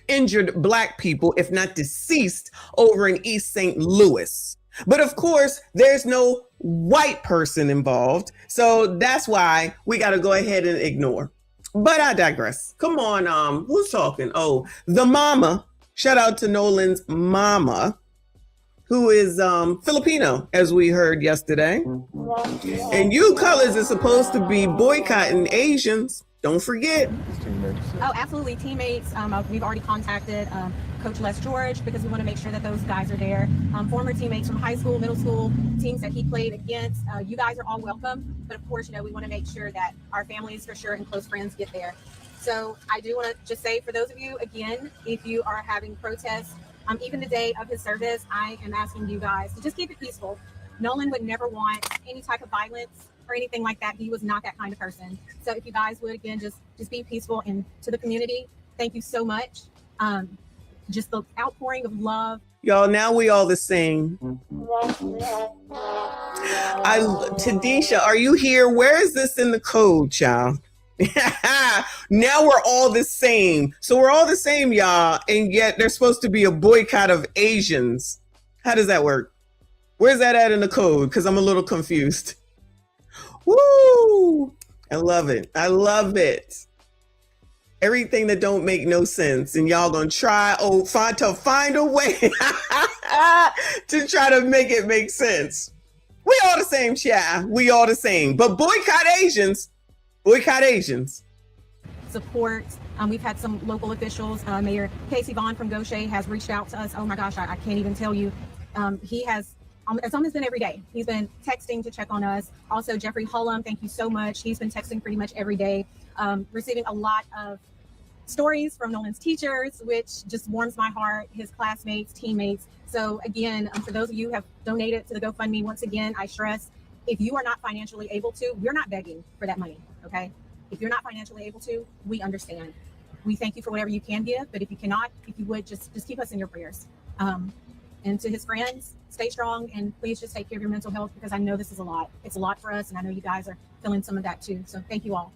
injured Black people, if not deceased, over in East St. Louis. But of course, there's no white person involved. So that's why we got to go ahead and ignore. But I digress. Come on, who's talking? Oh, the mama. Shout out to Nolan's mama, who is Filipino, as we heard yesterday. And you colors are supposed to be boycotting Asians. Don't forget. Oh, absolutely. Teammates. We've already contacted Coach Les George, because we want to make sure that those guys are there. Former teammates from high school, middle school, teams that he played against. You guys are all welcome. But of course, we want to make sure that our families for sure and close friends get there. So I do want to just say, for those of you, again, if you are having protests, even the day of his service, I am asking you guys to just keep it peaceful. Nolan would never want any type of violence or anything like that. He was not that kind of person. So if you guys would, again, just be peaceful, and to the community, thank you so much. Just the outpouring of love. Y'all, now we all the same. Tadisha, are you here? Where is this in the code, child? Now we're all the same. So we're all the same, y'all, and yet there's supposed to be a boycott of Asians. How does that work? Where's that at in the code? Because I'm a little confused. Woo! I love it. I love it. Everything that don't make no sense, and y'all gonna try to find a way to try to make it make sense. We all the same, child. We all the same. But boycott Asians. Boycott Asians. Support. We've had some local officials. Mayor Casey Vaughn from Gaucher has reached out to us. Oh my gosh, I can't even tell you. He has, it's almost been every day. He's been texting to check on us. Also, Jeffrey Hullum, thank you so much. He's been texting pretty much every day, receiving a lot of stories from Nolan's teachers, which just warms my heart, his classmates, teammates. So again, for those of you who have donated to the GoFundMe, once again, I stress, if you are not financially able to, we're not begging for that money, okay? If you're not financially able to, we understand. We thank you for whatever you can give, but if you cannot, if you would, just keep us in your prayers. And to his friends, stay strong, and please just take care of your mental health, because I know this is a lot. It's a lot for us, and I know you guys are feeling some of that too. So thank you all.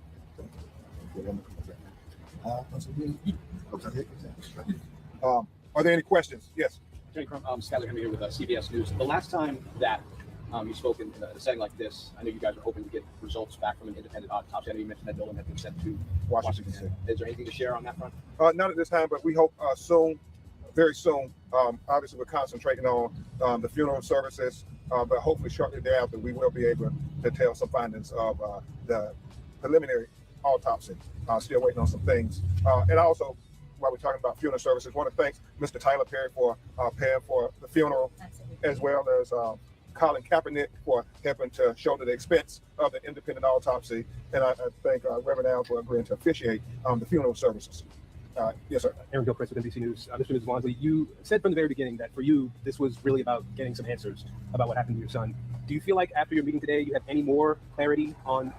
Are there any questions? Yes. Attorney Skylar Henry here with CBS News. The last time that you spoke in a setting like this, I know you guys are hoping to get results back from an independent autopsy. I know you mentioned that Nolan had been sent to Washington. Is there anything to share on that front? Not at this time, but we hope soon, very soon. Obviously, we're concentrating on the funeral services, but hopefully shortly thereafter, we will be able to tell some findings of the preliminary autopsy. Still waiting on some things. And also, while we're talking about funeral services, I want to thank Mr. Tyler Perry for paying for the funeral, as well as Colin Kaepernick for helping to shoulder the expense of the independent autopsy. And I thank Reverend Al for agreeing to officiate the funeral services. Yes, sir. Aaron Gilchrist with NBC News. Mr. Ms. Wansley, you said from the very beginning that for you, this was really about getting some answers about what happened to your son. Do you feel like after your meeting today, you have any more clarity on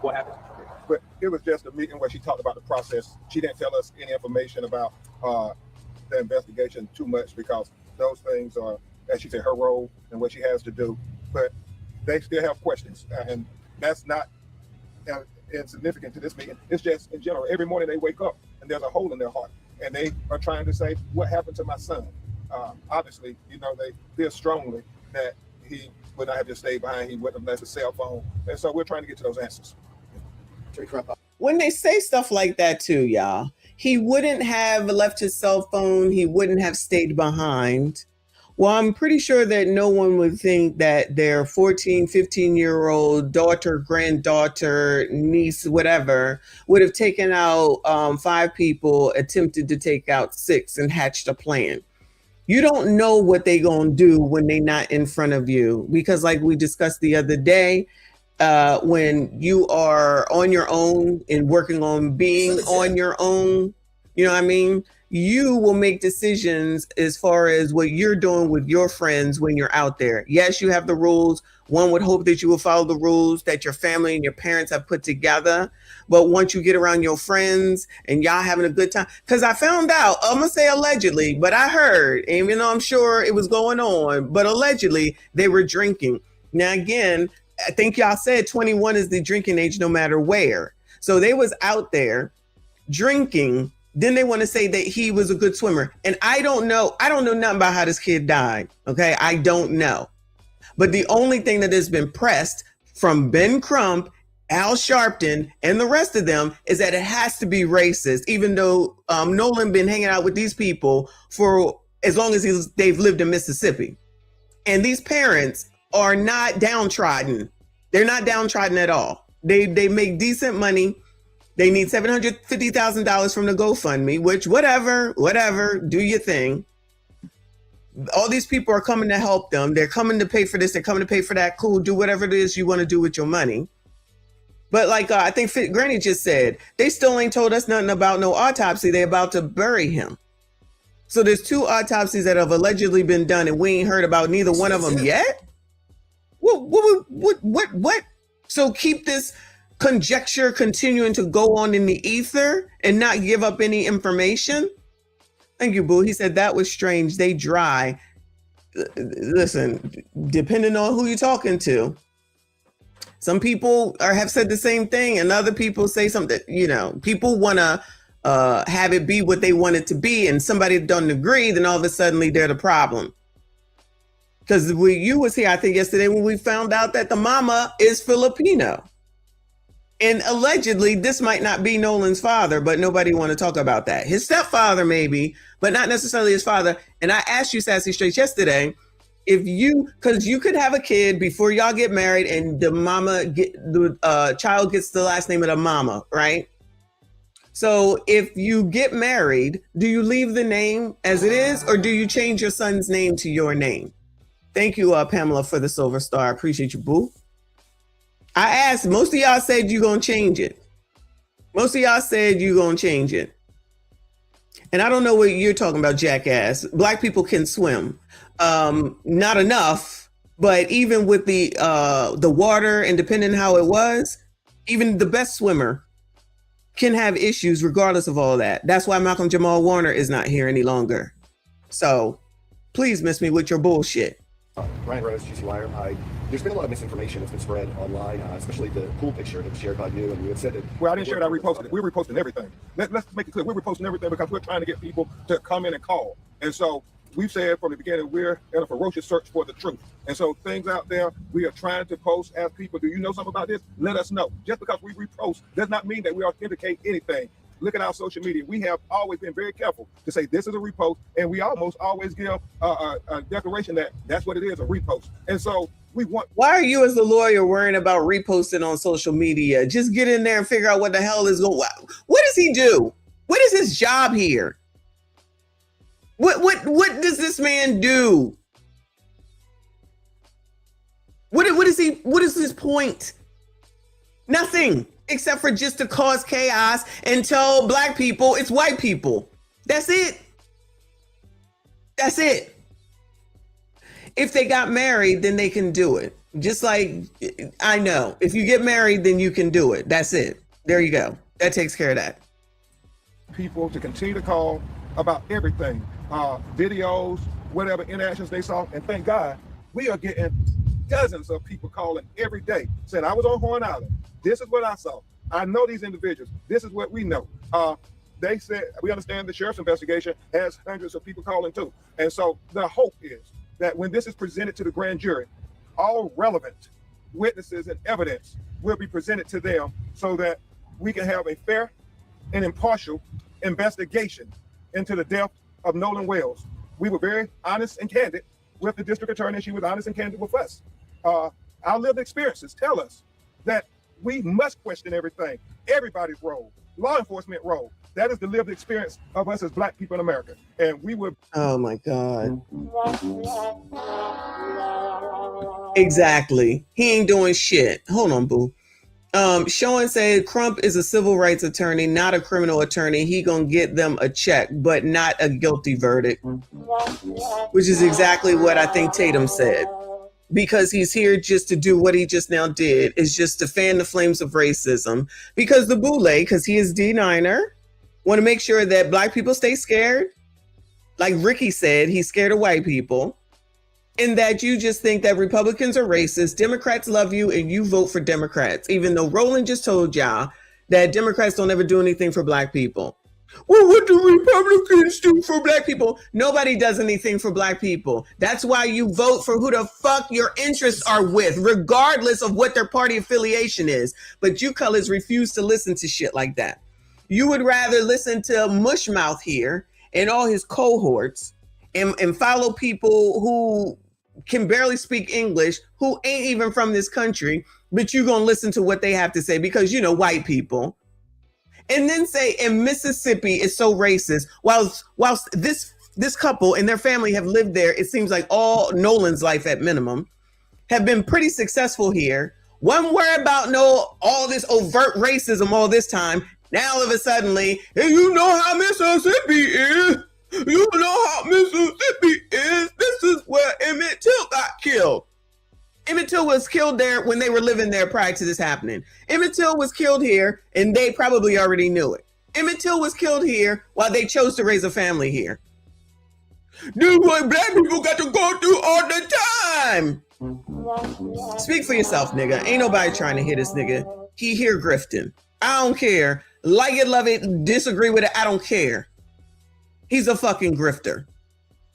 what happened? But it was just a meeting where she talked about the process. She didn't tell us any information about the investigation too much, because those things are, as she said, her role and what she has to do. But they still have questions, and that's not, insignificant to this meeting. It's just in general, every morning they wake up and there's a hole in their heart and they are trying to say, what happened to my son? Obviously, they feel strongly that he would not have just stayed behind. He wouldn't have left his cell phone. And so we're trying to get to those answers. When they say stuff like that too, y'all, he wouldn't have left his cell phone. He wouldn't have stayed behind. Well, I'm pretty sure that no one would think that their 14, 15-year-old daughter, granddaughter, niece, whatever, would have taken out 5 people, attempted to take out 6, and hatched a plan. You don't know what they gonna do when they not in front of you, because like we discussed the other day, when you are on your own and working on being on your own, you know what I mean? You will make decisions as far as what you're doing with your friends when you're out there. Yes, you have the rules. One would hope that you will follow the rules that your family and your parents have put together. But once you get around your friends and y'all having a good time, because I found out, I'm going to say allegedly, but I heard, even though I'm sure it was going on, but allegedly they were drinking. Now, again, I think y'all said 21 is the drinking age no matter where. So they was out there drinking. Then they want to say that he was a good swimmer. And I don't know nothing about how this kid died. Okay. I don't know. But the only thing that has been pressed from Ben Crump, Al Sharpton, and the rest of them is that it has to be racist, even though Nolan been hanging out with these people for as long as they've lived in Mississippi. And these parents are not downtrodden. They're not downtrodden at all. They make decent money. They need $750,000 from the GoFundMe, which whatever, do your thing. All these people are coming to help them. They're coming to pay for this. They're coming to pay for that. Cool. Do whatever it is you want to do with your money. But like I think Granny just said, they still ain't told us nothing about no autopsy. They're about to bury him. So there's 2 autopsies that have allegedly been done, and we ain't heard about neither one of them yet. What? So keep this conjecture continuing to go on in the ether and not give up any information? Thank you, Boo. He said that was strange. They dry. Listen, depending on who you're talking to, some people have said the same thing, and other people say something. People want to have it be what they want it to be, and somebody don't agree, then all of a sudden they're the problem. Because you was here, I think, yesterday when we found out that the mama is Filipino. And allegedly, this might not be Nolan's father, but nobody want to talk about that. His stepfather, maybe, but not necessarily his father. And I asked you, Sassy Straits, yesterday, because you could have a kid before y'all get married, and the child gets the last name of the mama, right? So if you get married, do you leave the name as it is, or do you change your son's name to your name? Thank you, Pamela, for the silver star. I appreciate you, boo. I asked, most of y'all said you're going to change it. And I don't know what you're talking about, jackass. Black people can swim. Not enough, but even with the water, and depending on how it was, even the best swimmer can have issues regardless of all that. That's why Malcolm Jamal Warner is not here any longer. So please miss me with your bullshit. Brian Rose, GC Wire. There's been a lot of misinformation that's been spread online, especially the pool picture that was shared by you, and you had said that. Well, I didn't share it. I reposted it. We're reposting everything. Let's make it clear. We're reposting everything because we're trying to get people to come in and call. And so we've said from the beginning, we're in a ferocious search for the truth. And so things out there, we are trying to post, ask people, do you know something about this? Let us know. Just because we repost does not mean that we authenticate anything. Look at our social media. We have always been very careful to say this is a repost, and we almost always give a declaration that that's what it is, a repost. And so we want. Why are you as a lawyer worrying about reposting on social media? Just get in there and figure out what the hell is going on. What does he do? What is his job here? What does this man do? What is his point? Nothing. Except for just to cause chaos and tell black people it's white people. That's it. If they got married, then they can do it. Just like, I know, if you get married, then you can do it. That's it. There you go. That takes care of that. People to continue to call about everything, videos, whatever interactions they saw. And thank God, we are getting dozens of people calling every day saying, I was on Horn Island. This is what I saw. I know these individuals. This is what we know. They said, we understand the sheriff's investigation has hundreds of people calling too. And so the hope is that when this is presented to the grand jury, all relevant witnesses and evidence will be presented to them so that we can have a fair and impartial investigation into the death of Nolan Wells. We were very honest and candid with the district attorney, and she was honest and candid with us. Our lived experiences tell us that we must question everything, everybody's role, law enforcement role. That is the lived experience of us as Black people in America. And we would. Oh my God. Exactly. He ain't doing shit. Hold on, boo. Sean said Crump is a civil rights attorney, not a criminal attorney. He gonna get them a check, but not a guilty verdict. Which is exactly what I think Tatum said. Because he's here just to do what he just now did, is just to fan the flames of racism. Because the boule, because he is D9er, want to make sure that Black people stay scared. Like Ricky said, he's scared of white people. And that you just think that Republicans are racist, Democrats love you, and you vote for Democrats. Even though Roland just told y'all that Democrats don't ever do anything for Black people. Well, what do Republicans do for Black people? Nobody does anything for Black people. That's why you vote for who the fuck your interests are with, regardless of what their party affiliation is. But you colors refuse to listen to shit like that. You would rather listen to Mushmouth here and all his cohorts and follow people who can barely speak English, who ain't even from this country, but you're going to listen to what they have to say because, you know, white people. And then say, in Mississippi is so racist, whilst this couple and their family have lived there, it seems like all Nolan's life at minimum, have been pretty successful here. One word about all this overt racism all this time. Now all of a suddenly, hey, you know how Mississippi is. You know how Mississippi is. This is where Emmett Till got killed. Emmett Till was killed there when they were living there prior to this happening. Emmett Till was killed here, and they probably already knew it. Emmett Till was killed here while they chose to raise a family here. This is what Black people got to go through all the time. Speak for yourself, nigga. Ain't nobody trying to hit this nigga. He here grifting. I don't care. Like it, love it, disagree with it, I don't care. He's a fucking grifter.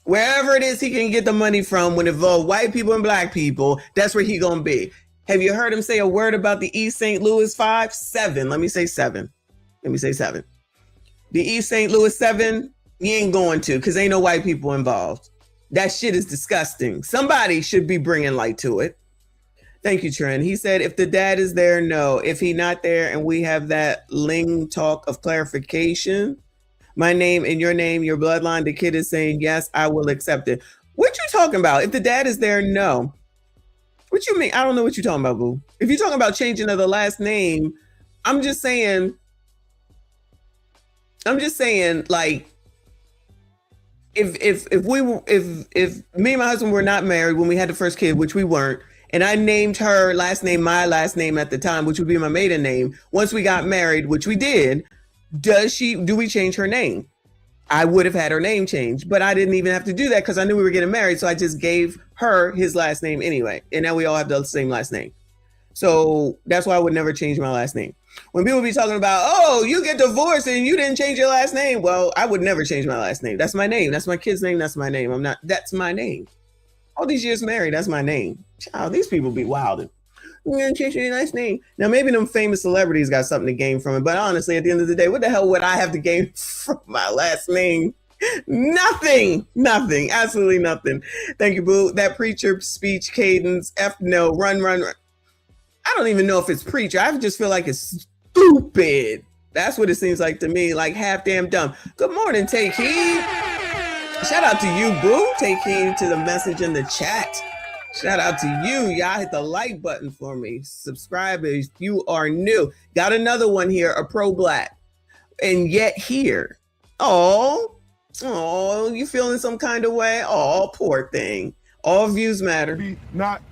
Wherever it is he can get the money from when it involves white people and Black people, that's where he gonna be. Have you heard him say a word about the East St. Louis 5? 7. Let me say 7. The East St. Louis 7, he ain't going to, because ain't no white people involved. That shit is disgusting. Somebody should be bringing light to it. Thank you, Trent. He said, if the dad is there, no. If he not there and we have that ling talk of clarification, my name and your name, your bloodline, the kid is saying, yes, I will accept it. What you talking about? If the dad is there, no. What you mean? I don't know what you're talking about, boo. If you're talking about changing of the last name, I'm just saying, like, if me and my husband were not married when we had the first kid, which we weren't, and I named her last name, my last name at the time, which would be my maiden name. Once we got married, which we did, do we change her name? I would have had her name changed, but I didn't even have to do that because I knew we were getting married. So I just gave her his last name anyway. And now we all have the same last name. So that's why I would never change my last name. When people be talking about, oh, you get divorced and you didn't change your last name. Well, I would never change my last name. That's my name. That's my kid's name. That's my name. That's my name. All these years married, that's my name. Child, these people be wilding. You're gonna change your last name. Now, maybe them famous celebrities got something to gain from it, but honestly, at the end of the day, what the hell would I have to gain from my last name? Nothing, absolutely nothing. Thank you, boo. That preacher speech cadence, no, run. I don't even know if it's preacher. I just feel like it's stupid. That's what it seems like to me, like half damn dumb. Good morning, Take Heed. Shout out to you, boo. Take heed to the message in the chat. Shout out to you. Y'all hit the like button for me. Subscribe if you are new. Got another one here, a pro-Black. And yet here. Oh, you feeling some kind of way? Oh, poor thing. All views matter. Be not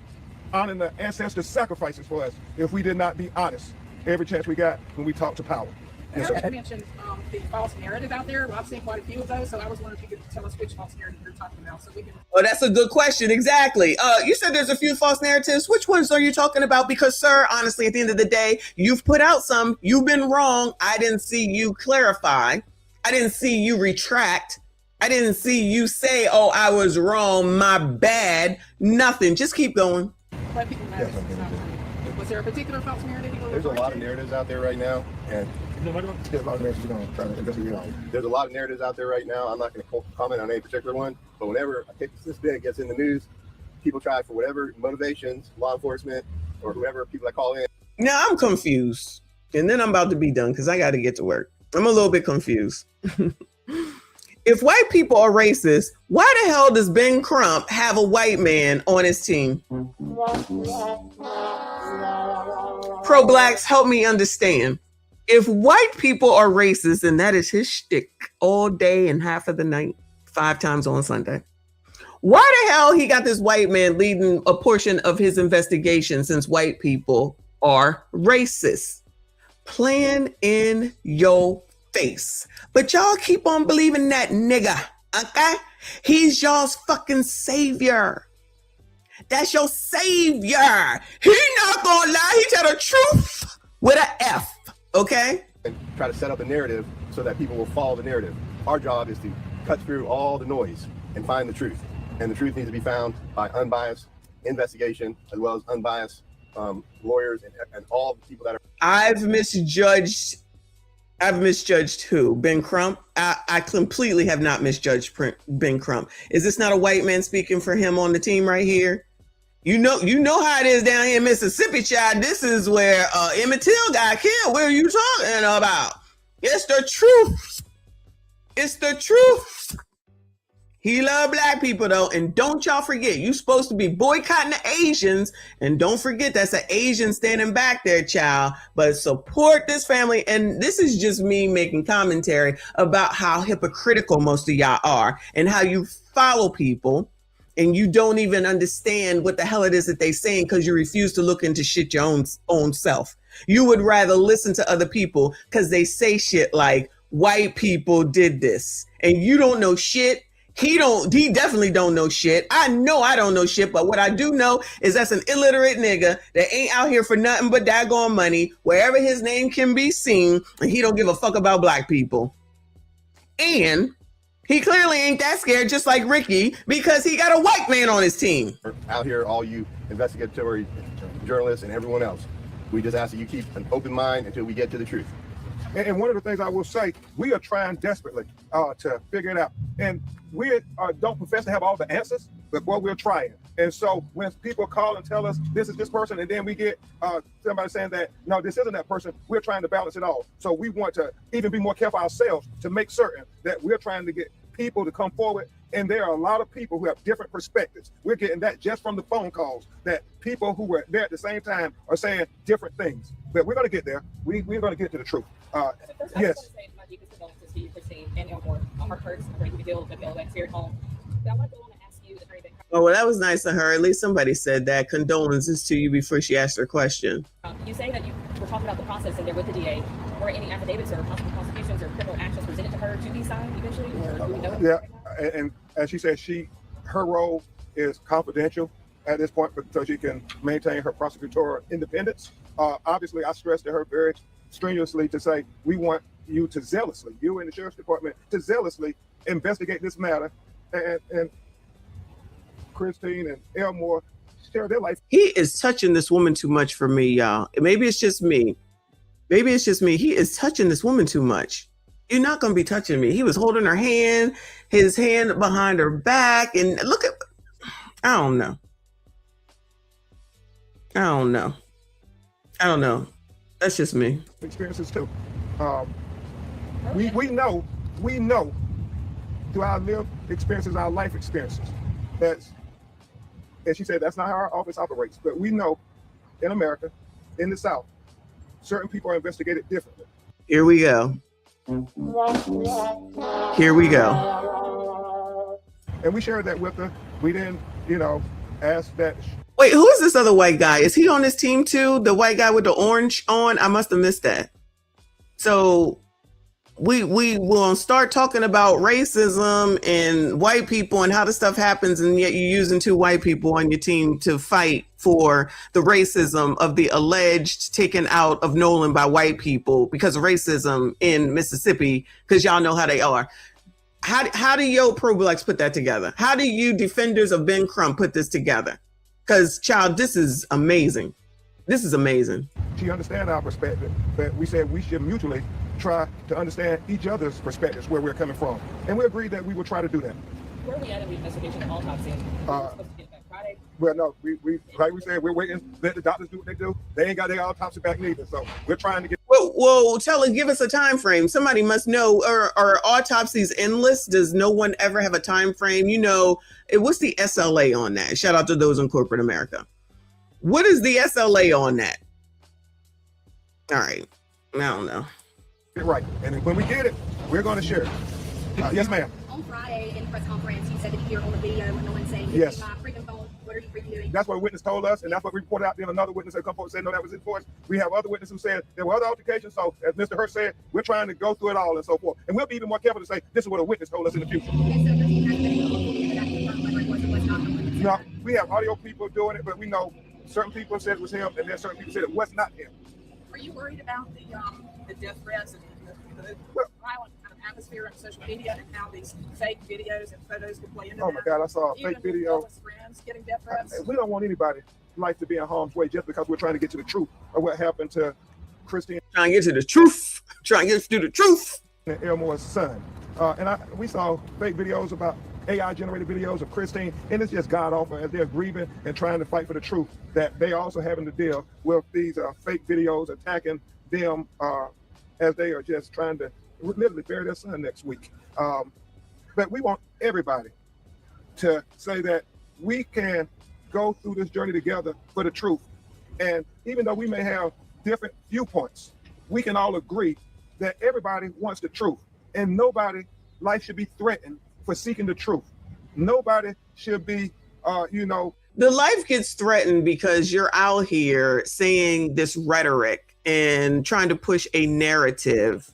honoring the ancestors' sacrifices for us if we did not be honest every chance we got when we talk to power. You mentioned the false narrative out there. Well, I've seen quite a few of those, so I was wondering if you could tell us which false narrative you're talking about, so we can. Oh, that's a good question. Exactly. You said there's a few false narratives. Which ones are you talking about? Because, sir, honestly, at the end of the day, you've put out some. You've been wrong. I didn't see you clarify. I didn't see you retract. I didn't see you say, "Oh, I was wrong. My bad." Nothing. Just keep going. Let people know. Was there a particular false narrative you were There's a referring lot to? of narratives out there right now, and there's a lot of narratives out there right now. I'm not going to comment on any particular one, but whenever a case this big gets in the news, people try for whatever motivations, law enforcement or whoever people that call in. Now I'm confused, and then I'm about to be done because I got to get to work. I'm a little bit confused. If white people are racist, why the hell does Ben Crump have a white man on his team? Pro-blacks, help me understand. If white people are racist, then that is his shtick all day and half of the night, 5 times on Sunday. Why the hell he got this white man leading a portion of his investigation since white people are racist? Playing in your face. But y'all keep on believing that nigga, okay? He's y'all's fucking savior. That's your savior. He not gonna lie. He tell the truth with an F, okay? And try to set up a narrative so that people will follow the narrative. Our job is to cut through all the noise and find the truth. And the truth needs to be found by unbiased investigation as well as unbiased lawyers and all the people that are. I've misjudged who? Ben Crump? I completely have not misjudged Ben Crump. Is this not a white man speaking for him on the team right here? You know how it is down here in Mississippi, child. This is where Emmett Till got killed. What are you talking about? It's the truth. It's the truth. He loved black people though, and don't y'all forget, you supposed to be boycotting the Asians, and don't forget that's an Asian standing back there, child. But support this family, and this is just me making commentary about how hypocritical most of y'all are, and how you follow people, and you don't even understand what the hell it is that they saying because you refuse to look into shit your own self. You would rather listen to other people because they say shit like white people did this, and you don't know shit. He definitely don't know shit. I know I don't know shit, but what I do know is that's an illiterate nigga that ain't out here for nothing but daggone money, wherever his name can be seen, and he don't give a fuck about black people. And he clearly ain't that scared, just like Ricky, because he got a white man on his team. Out here, all you investigatory journalists and everyone else, we just ask that you keep an open mind until we get to the truth. And one of the things I will say, we are trying desperately to figure it out. And we don't profess to have all the answers, but what we're trying. And so when people call and tell us this is this person, and then we get somebody saying that, no, this isn't that person, we're trying to balance it all. So we want to even be more careful ourselves to make certain that we're trying to get people to come forward. And there are a lot of people who have different perspectives. We're getting that just from the phone calls, that people who were there at the same time are saying different things. But we're going to get there. We're going to get to the truth. Yes. My deepest condolences to you, Christine, and Elmore. Our heart hurts. I'm ready to deal with the that's here at home. But I want to go on and ask you the very big. Oh, well, that was nice of her. At least somebody said that. Condolences to you before she asked her question. You say that you were talking about the process and there with the DA. Were any affidavits or possible prosecutions or criminal actions presented to her to be signed eventually? Or do we know? Yeah, and as she said, her role is confidential at this point, so she can maintain her prosecutorial independence. Obviously, I stressed to her very strenuously to say, we want you to zealously, you and the sheriff's department, to zealously investigate this matter, and Christine and Elmore share their life. He is touching this woman too much for me, y'all. Maybe it's just me. Maybe it's just me. He is touching this woman too much. You're not going to be touching me. He was holding her hand, his hand behind her back, and look at, I don't know. That's just me. Experiences too. We know through our lived experiences, our life experiences, that's, as she said, that's not how our office operates. But we know in America, in the South, certain people are investigated differently. Here we go. Here we go. And we shared that with her. We didn't, ask that. Wait, who is this other white guy? Is he on this team too? The white guy with the orange on? I must have missed that. So we will start talking about racism and white people and how this stuff happens, and yet you're using 2 white people on your team to fight for the racism of the alleged taken out of Nolan by white people because of racism in Mississippi, because y'all know how they are. How do your pro-blacks put that together? How do you defenders of Ben Crump put this together? Because, child, this is amazing. This is amazing. She understands our perspective, but we said we should mutually try to understand each other's perspectives, where we're coming from. And we agreed that we would try to do that. Where are we at in the investigation of autopsy? We're supposed to get back Friday. Well, no, we like we said, we're waiting, let the doctors do what they do. They ain't got their autopsy back neither, so we're trying to get... Well, give us a time frame. Somebody must know. Are autopsies endless? Does no one ever have a time frame? You know, what's the SLA on that? Shout out to those in corporate America. What is the SLA on that? All right, I don't know. Right, and when we get it, we're going to share it. Yes, ma'am. On Friday in the press conference, you said that you hear on the video and no one saying, yes. My freaking phone, what are you freaking doing? That's what a witness told us, and that's what we reported out. Then another witness had come forward and said, no, that was enforced. We have other witnesses who said there were other altercations. So, as Mr. Hurst said, we're trying to go through it all and so forth. And we'll be even more careful to say, this is what a witness told us in the future. No, we have audio people doing it, but we know certain people said it was him, and then certain people said it was not him. Are you worried about the death threats and the violent kind of atmosphere on social media and how these fake videos and photos could play into that? Oh my God, I saw a fake video. Friends getting death threats. We don't want anybody's life to be in harm's way just because we're trying to get to the truth of what happened to Christine. Trying to get to the truth. Trying to get to the truth. And Elmore's son. We saw fake videos about AI-generated videos of Christine, and it's just god-awful as they're grieving and trying to fight for the truth that they also having to deal with these fake videos attacking them as they are just trying to literally bury their son next week. But we want everybody to say that we can go through this journey together for the truth. And even though we may have different viewpoints, we can all agree that everybody wants the truth, and nobody's life should be threatened for seeking the truth. Nobody should be, The life gets threatened because you're out here saying this rhetoric and trying to push a narrative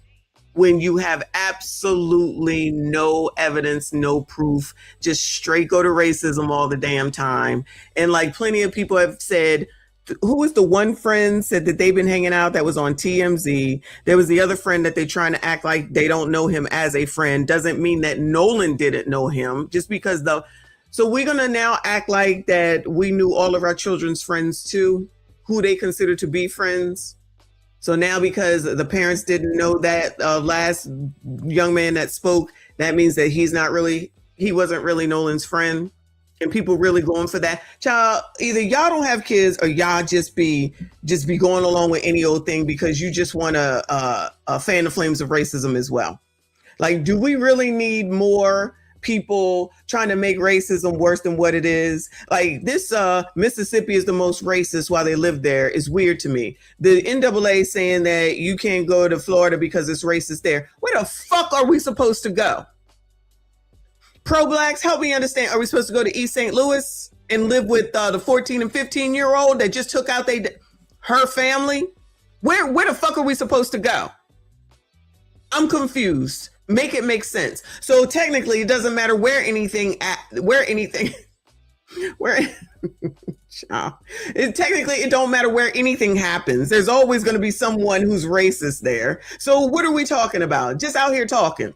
when you have absolutely no evidence, no proof, just straight go to racism all the damn time. And like plenty of people have said, who was the one friend said that they've been hanging out that was on TMZ? There was the other friend that they're trying to act like they don't know him as a friend. Doesn't mean that Nolan didn't know him just because so we're going to now act like that we knew all of our children's friends too, who they consider to be friends. So now because the parents didn't know that last young man that spoke, that means that he wasn't really Nolan's friend. And people really going for that. Child, either y'all don't have kids or y'all just be going along with any old thing because you just want to fan the flames of racism as well. Like, do we really need more people trying to make racism worse than what it is? Like this Mississippi is the most racist while they live there is weird to me. The NAA saying that you can't go to Florida because it's racist there. Where the fuck are we supposed to go? Pro-blacks, help me understand. Are we supposed to go to East St. Louis and live with the 14 and 15-year-old that just took out her family? Where the fuck are we supposed to go? I'm confused. Make it make sense. So technically, it doesn't matter technically, it don't matter where anything happens. There's always going to be someone who's racist there. So what are we talking about? Just out here talking.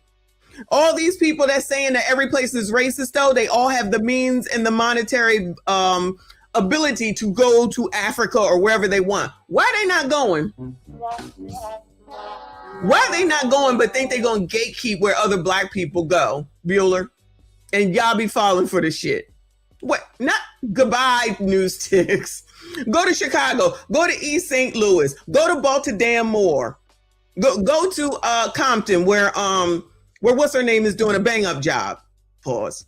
All these people that's saying that every place is racist, though, they all have the means and the monetary ability to go to Africa or wherever they want. Why are they not going? Why are they not going but think they're going to gatekeep where other black people go, Bueller? And y'all be falling for the shit. What? Not goodbye, news ticks. Go to Chicago. Go to East St. Louis. Go to Baltimore. Go to Compton where what's her name is doing a bang up job. Pause.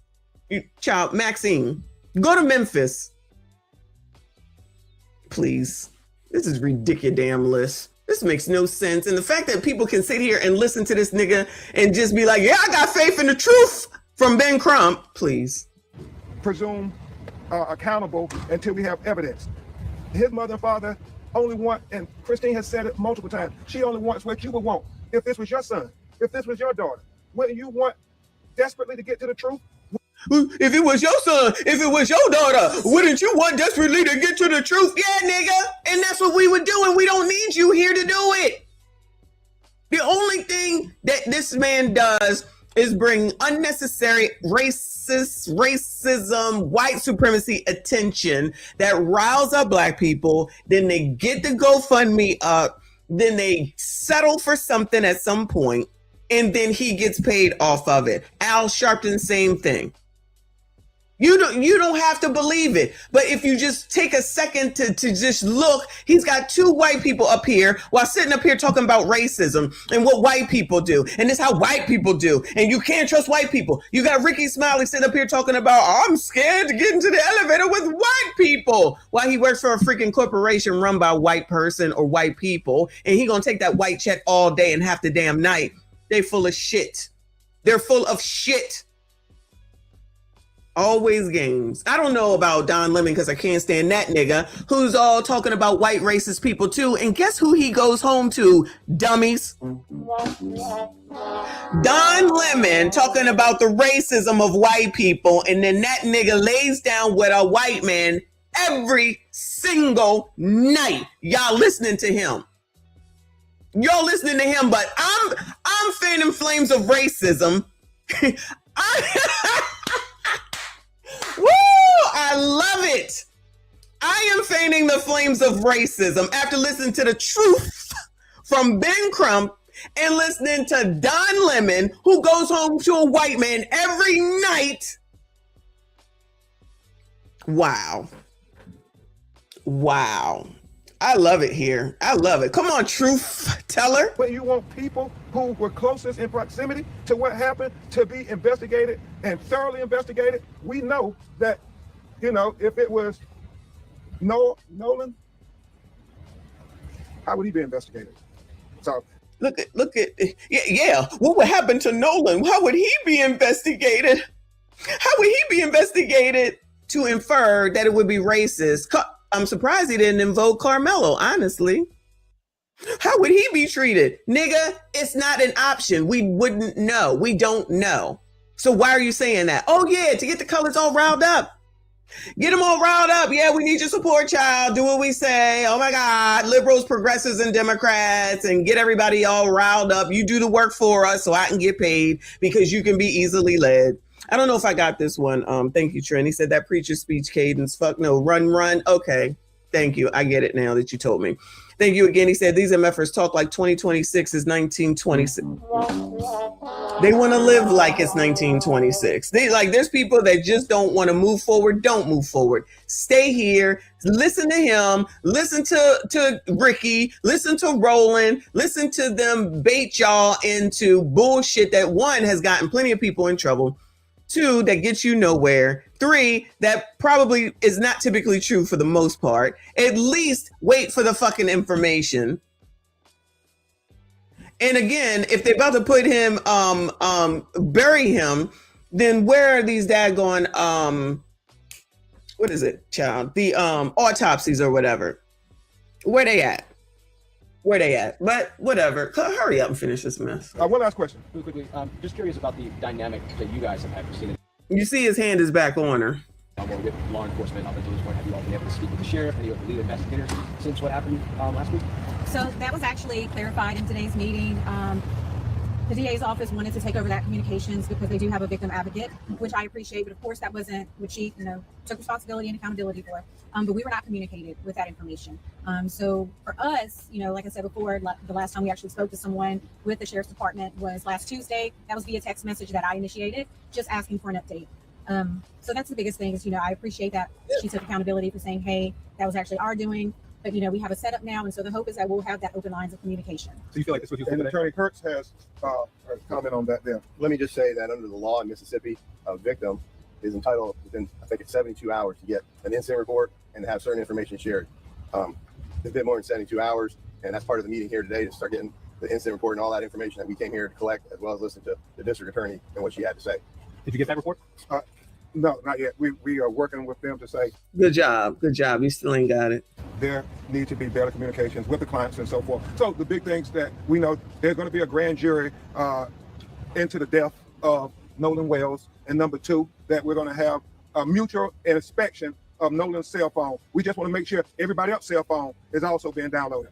Child, Maxine. Go to Memphis. Please. This is ridiculous. This makes no sense. And the fact that people can sit here and listen to this nigga and just be like, yeah, I got faith in the truth from Ben Crump. Please. Presume accountable until we have evidence. His mother and father only want, and Christine has said it multiple times, she only wants what you would want if this was your son. if this was your daughter? Wouldn't you want desperately to get to the truth? If it was your son, if it was your daughter, wouldn't you want desperately to get to the truth? Yeah, nigga. And that's what we would do, and we don't need you here to do it. The only thing that this man does is bring unnecessary racism, white supremacy attention that riles up black people. Then they get the GoFundMe up. Then they settle for something at some point, and then he gets paid off of it. Al Sharpton, same thing. You don't have to believe it. But if you just take a second to just look, he's got two white people up here while sitting up here talking about racism and what white people do. And this is how white people do. And you can't trust white people. You got Ricky Smiley sitting up here talking about, I'm scared to get into the elevator with white people, while he works for a freaking corporation run by a white person or white people. And he gonna take that white check all day and half the damn night. They full of shit. They're full of shit. Always games. I don't know about Don Lemon because I can't stand that nigga who's all talking about white racist people too. And guess who he goes home to? Dummies. Don Lemon talking about the racism of white people, and then that nigga lays down with a white man every single night. Y'all listening to him. Y'all listening to him, but I'm fanning flames of racism. Woo! I love it. I am fanning the flames of racism after listening to the truth from Ben Crump and listening to Don Lemon, who goes home to a white man every night. Wow. Wow. I love it here. I love it. Come on, truth teller. But you want people who were closest in proximity to what happened to be investigated and thoroughly investigated. We know that, if it was Nolan, how would he be investigated? So look at yeah. What would happen to Nolan? How would he be investigated? How would he be investigated to infer that it would be racist? I'm surprised he didn't invoke Carmelo, honestly. How would he be treated? Nigga, it's not an option. We wouldn't know. We don't know. So why are you saying that? Oh, yeah, to get the colors all riled up. Get them all riled up. Yeah, we need your support, child. Do what we say. Oh, my God. Liberals, progressives, and Democrats, and get everybody all riled up. You do the work for us so I can get paid because you can be easily led. I don't know if I got this one. Thank you, Trent. He said that preacher speech cadence. Fuck no. Run. Okay. Thank you. I get it now that you told me. Thank you again. He said these MFers talk like 2026 is 1926. They want to live like it's 1926. There's people that just don't want to move forward. Don't move forward. Stay here. Listen to him. Listen to Ricky. Listen to Roland. Listen to them bait y'all into bullshit that, one, has gotten plenty of people in trouble. 2, that gets you nowhere. 3, that probably is not typically true for the most part. At least wait for the fucking information. And again, if they're about to put him, bury him, then where are these daggone, what is it, child? The autopsies or whatever. Where they at? But whatever. Hurry up and finish this mess. One last question. Really quickly, just curious about the dynamic that you guys have had. You see his hand is back on her. With law enforcement up until this point, have you all been able to speak with the sheriff, any of the lead investigators since what happened last week? So that was actually clarified in today's meeting. The DA's office wanted to take over that communications because they do have a victim advocate, which I appreciate, but of course that wasn't what she, took responsibility and accountability for. But we were not communicated with that information. So for us, like I said before, the last time we actually spoke to someone with the sheriff's department was last Tuesday. That was via text message that I initiated, just asking for an update. So that's the biggest thing is, I appreciate that she took accountability for saying, hey, that was actually our doing. But, we have a setup now. And so the hope is that we'll have that open lines of communication. So you feel like this was you? And Attorney Kurtz has a comment on that there. Let me just say that under the law in Mississippi, a victim is entitled within, I think it's 72 hours to get an incident report and to have certain information shared. It's a bit more than 72 hours. And that's part of the meeting here today to start getting the incident report and all that information that we came here to collect, as well as listen to the district attorney and what she had to say. Did you get that report? No, not yet. We are working with them to say. Good job. You still ain't got it. there need to be better communications with the clients and so forth. So the big things that we know, there's going to be a grand jury into the death of Nolan Wells. And number two, that we're going to have a mutual inspection of Nolan's cell phone. We just want to make sure everybody else's cell phone is also being downloaded.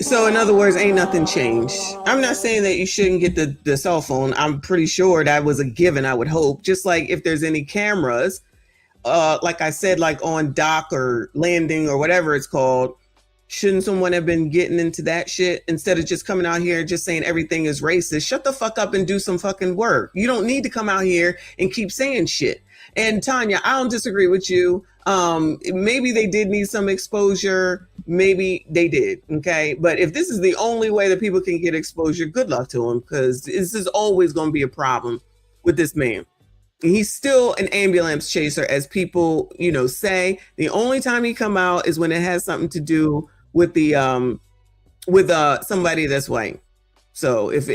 So in other words, ain't nothing changed. I'm not saying that you shouldn't get the cell phone. I'm pretty sure that was a given, I would hope. Just like if there's any cameras, like I said, like on dock or landing or whatever it's called, shouldn't someone have been getting into that shit instead of just coming out here and just saying everything is racist? Shut the fuck up and do some fucking work. You don't need to come out here and keep saying shit. And Tanya, I don't disagree with you. Maybe they did need some exposure. Maybe they did. Okay. But if this is the only way that people can get exposure, good luck to them, because this is always going to be a problem with this man. He's still an ambulance chaser, as people, say. The only time he come out is when it has something to do with the somebody that's white. So if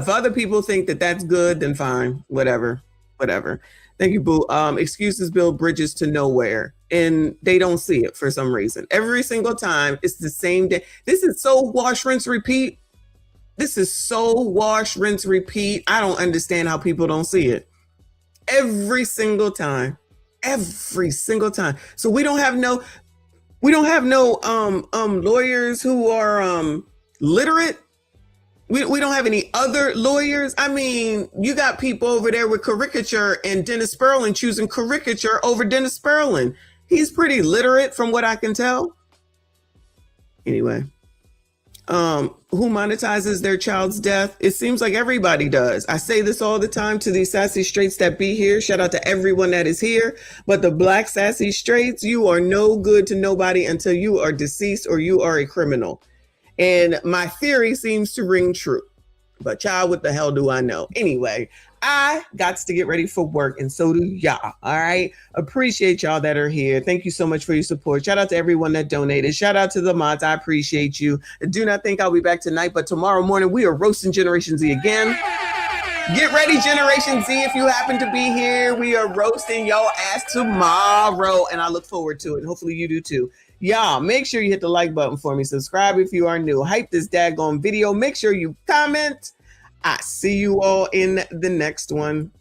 other people think that that's good, then fine, whatever. Thank you, boo. Excuses build bridges to nowhere, and they don't see it for some reason. Every single time, it's the same day. This is so wash, rinse, repeat. I don't understand how people don't see it. Every single time. So we don't have no lawyers who are literate. We don't have any other lawyers. I mean, you got people over there with caricature and Dennis Sperlin choosing caricature over Dennis Sperlin. He's pretty literate from what I can tell. Anyway, who monetizes their child's death? It seems like everybody does. I say this all the time to these sassy straights that be here. Shout out to everyone that is here. But the black sassy straights, you are no good to nobody until you are deceased or you are a criminal. And my theory seems to ring true. But child, what the hell do I know? Anyway, I got to get ready for work, and so do y'all. All right. Appreciate y'all that are here. Thank you so much for your support. Shout out to everyone that donated. Shout out to the mods. I appreciate you. I do not think I'll be back tonight, but tomorrow morning we are roasting Generation Z again. Get ready, Generation Z. If you happen to be here, we are roasting your ass tomorrow, and I look forward to it. And hopefully you do too. Y'all, make sure you hit the like button for me. Subscribe if you are new. Hype this daggone video. Make sure you comment. I see you all in the next one.